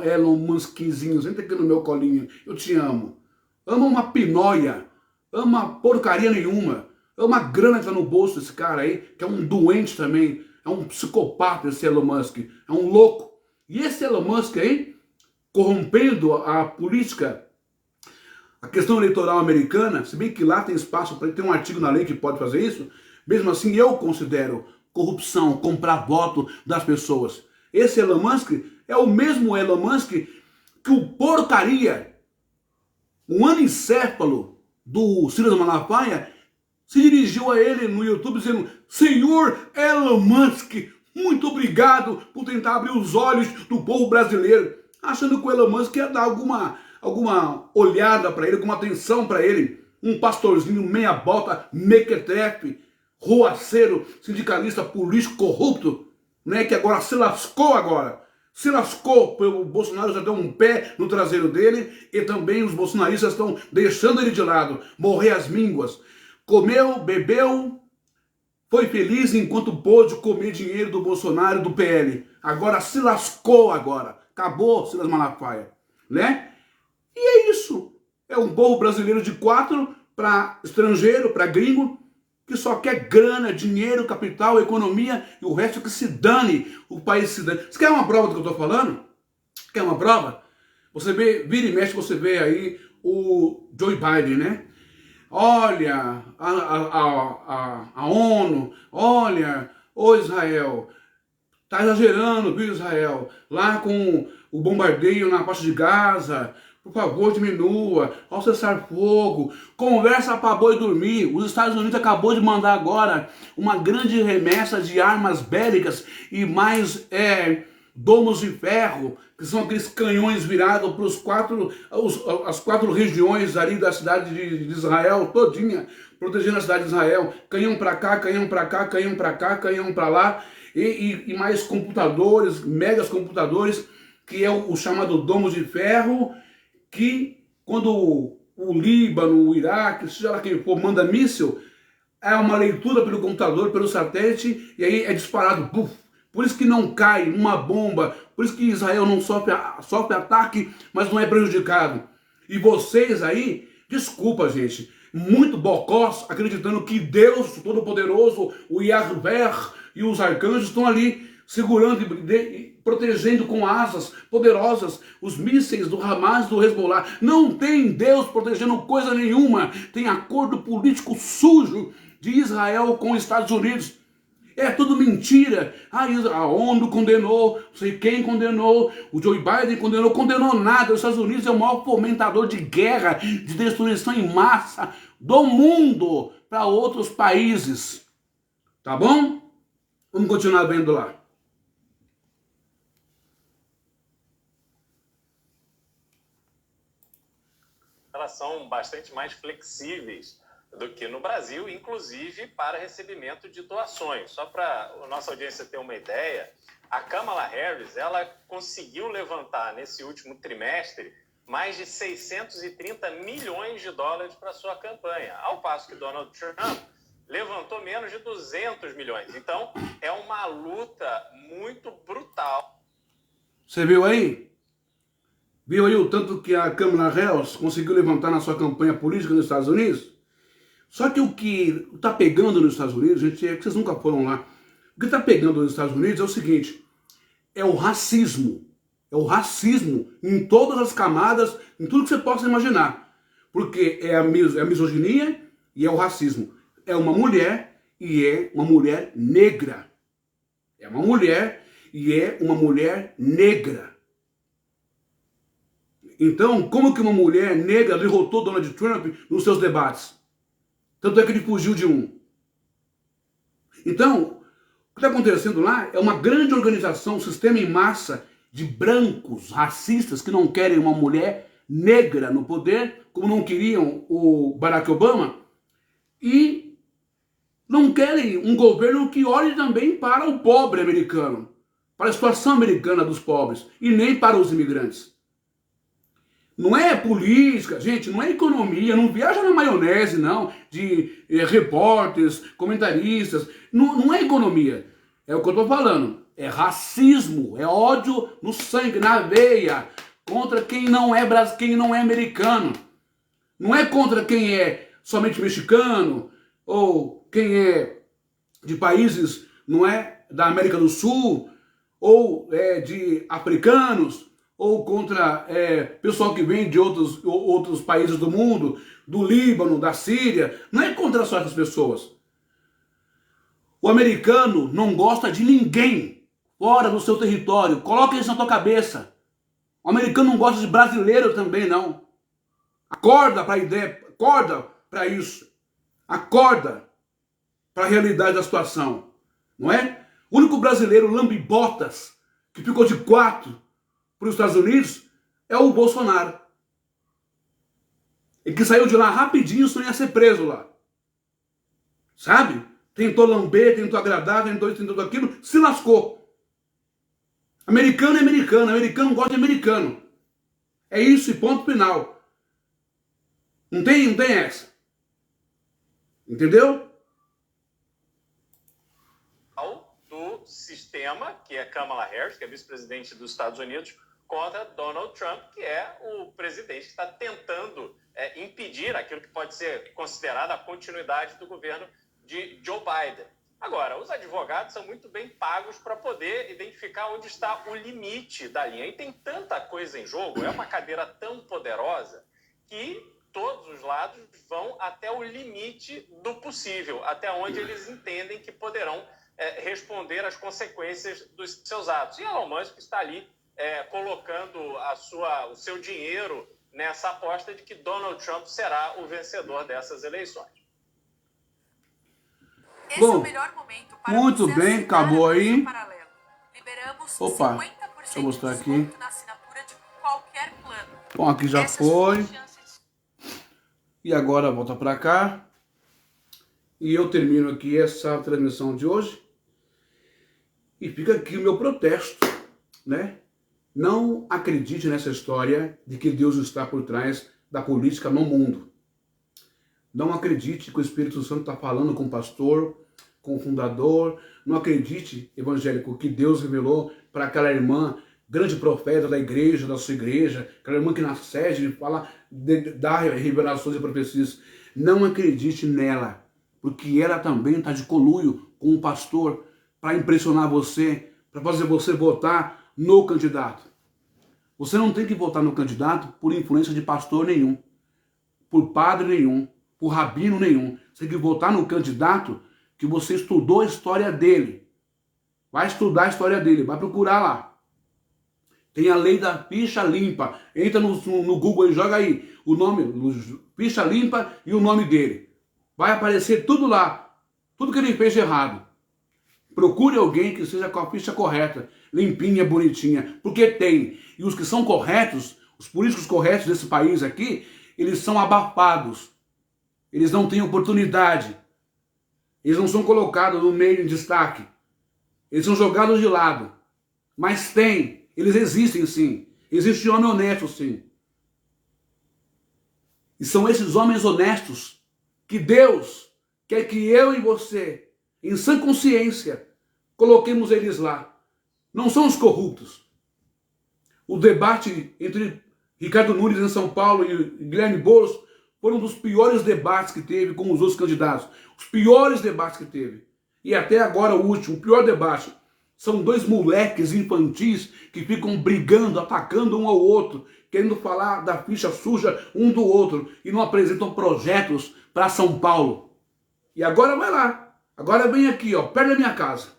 Elon Muskzinho, senta aqui no meu colinho, eu te amo. ama uma pinóia, ama porcaria nenhuma, ama grana que tá no bolso desse cara aí, que é um doente também, é um psicopata esse Elon Musk, é um louco. E esse Elon Musk aí, corrompendo a política, a questão eleitoral americana, se bem que lá tem espaço para ter um artigo na lei que pode fazer isso, mesmo assim eu considero corrupção, comprar voto das pessoas. Esse Elon Musk é o mesmo Elon Musk que o porcaria, um anicéfalo do Silas Malafaia, se dirigiu a ele no YouTube dizendo: Senhor Elon Musk, muito obrigado por tentar abrir os olhos do povo brasileiro, achando que o Elon Musk ia dar alguma olhada para ele, alguma atenção para ele. Um pastorzinho meia bota, mequetrefe, roaceiro, sindicalista, político, corrupto, né, que agora se lascou agora. Se lascou, o Bolsonaro já deu um pé no traseiro dele e também os bolsonaristas estão deixando ele de lado, morrer às mínguas. Comeu, bebeu, foi feliz enquanto pôde comer dinheiro do Bolsonaro e do PL. Agora se lascou agora. Acabou Silas Malafaia, né? E é isso. É um povo brasileiro de 4 para estrangeiro, para gringo, que só quer grana, dinheiro, capital, economia, e o resto que se dane, o país se dane. Você quer uma prova do que eu estou falando? Quer uma prova? Você vê, vira e mexe, você vê aí o Joe Biden, né? Olha, a ONU, olha, ô Israel, tá exagerando, viu, Israel? Lá com o bombardeio na faixa de Gaza, por favor, diminua, ao cessar fogo, conversa para boi dormir. Os Estados Unidos acabou de mandar agora uma grande remessa de armas bélicas e mais domos de ferro, que são aqueles canhões virados para as 4 regiões ali da cidade de Israel, todinha, protegendo a cidade de Israel. Canhão para cá, canhão para cá, canhão para cá, canhão para lá, e mais computadores, megas computadores, que é o chamado domo de ferro, que quando o Líbano, o Iraque, seja lá quem for, manda míssil, é uma leitura pelo computador, pelo satélite, e aí é disparado, buf. Por isso que não cai uma bomba, por isso que Israel não sofre ataque, mas não é prejudicado. E vocês aí, desculpa gente, muito bocós, acreditando que Deus Todo-Poderoso, o Yahvé e os arcanjos estão ali segurando e protegendo com asas poderosas os mísseis do Hamas, do Hezbollah. Não tem Deus protegendo coisa nenhuma. Tem acordo político sujo de Israel com os Estados Unidos. É tudo mentira. A ONU condenou, não sei quem condenou, o Joe Biden condenou nada. Os Estados Unidos é o maior fomentador de guerra, de destruição em massa do mundo para outros países. Tá bom? Vamos continuar vendo lá. Elas são bastante mais flexíveis do que no Brasil, inclusive para recebimento de doações. Só para a nossa audiência ter uma ideia, a Kamala Harris, ela conseguiu levantar nesse último trimestre mais de 630 milhões de dólares para sua campanha, ao passo que Donald Trump levantou menos de 200 milhões. Então, é uma luta muito brutal. Você viu aí? Viu aí o tanto que a Kamala Harris conseguiu levantar na sua campanha política nos Estados Unidos? Só que o que está pegando nos Estados Unidos, gente, é que vocês nunca foram lá. O que está pegando nos Estados Unidos é o seguinte, é o racismo. É o racismo em todas as camadas, em tudo que você possa imaginar. Porque é a misoginia e é o racismo. É uma mulher e é uma mulher negra. É uma mulher e é uma mulher negra. Então, como que uma mulher negra derrotou Donald Trump nos seus debates? Tanto é que ele fugiu de um. Então, o que está acontecendo lá é uma grande organização, um sistema em massa de brancos racistas que não querem uma mulher negra no poder, como não queriam o Barack Obama, e não querem um governo que olhe também para o pobre americano, para a situação americana dos pobres, e nem para os imigrantes. Não é política, gente, não é economia, não viaja na maionese, não, de repórteres, comentaristas, não é economia. É o que eu estou falando, é racismo, é ódio no sangue, na veia, contra quem não é americano. Não é contra quem é somente mexicano, ou quem é de países, não é, da América do Sul, ou de africanos, ou contra pessoal que vem de outros países do mundo, do Líbano, da Síria. Não é contra só essas pessoas. O americano não gosta de ninguém fora do seu território. Coloca isso na tua cabeça. O americano não gosta de brasileiro também, não. Acorda para a ideia, acorda para isso. Acorda para a realidade da situação. Não é? O único brasileiro lambe-botas que ficou de 4 para os Estados Unidos é o Bolsonaro. E que saiu de lá rapidinho, senão ia ser preso lá. Sabe? Tentou lamber, tentou agradar, tentou isso, tentou aquilo, se lascou. Americano é americano, americano gosta de americano. É isso e ponto final. Não tem essa. Entendeu? Do sistema, que é Kamala Harris, que é vice-presidente dos Estados Unidos, contra Donald Trump, que é o presidente que está tentando impedir aquilo que pode ser considerado a continuidade do governo de Joe Biden. Agora, os advogados são muito bem pagos para poder identificar onde está o limite da linha. E tem tanta coisa em jogo, é uma cadeira tão poderosa, que todos os lados vão até o limite do possível, até onde eles entendem que poderão responder às consequências dos seus atos. E Elon Musk está ali colocando o seu dinheiro nessa aposta de que Donald Trump será o vencedor dessas eleições. Esse é o melhor momento para muito bem, acabou aí. Liberamos Opa, 50% deixa eu mostrar aqui. na assinatura de qualquer plano. Bom, aqui já foi. E agora volta para cá. E eu termino aqui essa transmissão de hoje. E fica aqui o meu protesto, né? Não acredite nessa história de que Deus está por trás da política no mundo. Não acredite que o Espírito Santo está falando com o pastor, com o fundador. Não acredite, evangélico, que Deus revelou para aquela irmã, grande profeta da igreja, da sua igreja, aquela irmã que na sede fala, dá revelações e profecias. Não acredite nela, porque ela também está de conluio com o pastor para impressionar você, para fazer você votar no candidato. Você não tem que votar no candidato por influência de pastor nenhum, por padre nenhum, por rabino nenhum. Você tem que votar no candidato que você estudou a história dele. Vai estudar a história dele, vai procurar lá. Tem a lei da ficha limpa. Entra no Google e joga aí o nome, ficha limpa e o nome dele. Vai aparecer tudo lá, tudo que ele fez de errado. Procure alguém que seja com a ficha correta, limpinha, bonitinha, porque tem. E os que são corretos, os políticos corretos desse país aqui, eles são abafados. Eles não têm oportunidade. Eles não são colocados no meio em destaque. Eles são jogados de lado. Mas tem. Eles existem sim. Existe homem honesto sim. E são esses homens honestos que Deus quer que eu e você, em sã consciência, coloquemos eles lá. Não são os corruptos. O debate entre Ricardo Nunes em São Paulo e Guilherme Boulos foram um dos piores debates que teve com os outros candidatos. Os piores debates que teve. E até agora o último, o pior debate. São dois moleques infantis que ficam brigando, atacando um ao outro, querendo falar da ficha suja um do outro e não apresentam projetos para São Paulo. E agora vai lá. Agora vem aqui, ó, perto da minha casa.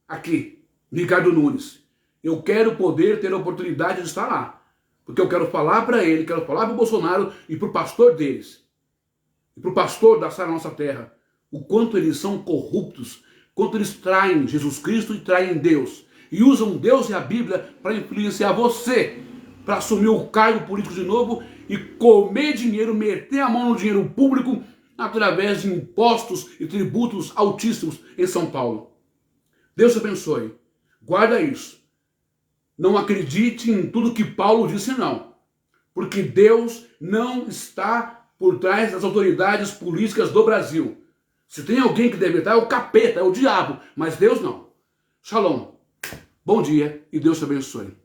Aqui, Ricardo Nunes. Eu quero poder ter a oportunidade de estar lá. Porque eu quero falar para ele, quero falar para o Bolsonaro e para o pastor deles. E para o pastor da nossa terra. O quanto eles são corruptos. Quanto eles traem Jesus Cristo e traem Deus. E usam Deus e a Bíblia para influenciar você. Para assumir o cargo político de novo e comer dinheiro, meter a mão no dinheiro público através de impostos e tributos altíssimos em São Paulo. Deus te abençoe. Guarda isso. Não acredite em tudo que Paulo disse, não. Porque Deus não está por trás das autoridades políticas do Brasil. Se tem alguém que deve estar, é o capeta, é o diabo. Mas Deus não. Shalom. Bom dia e Deus te abençoe.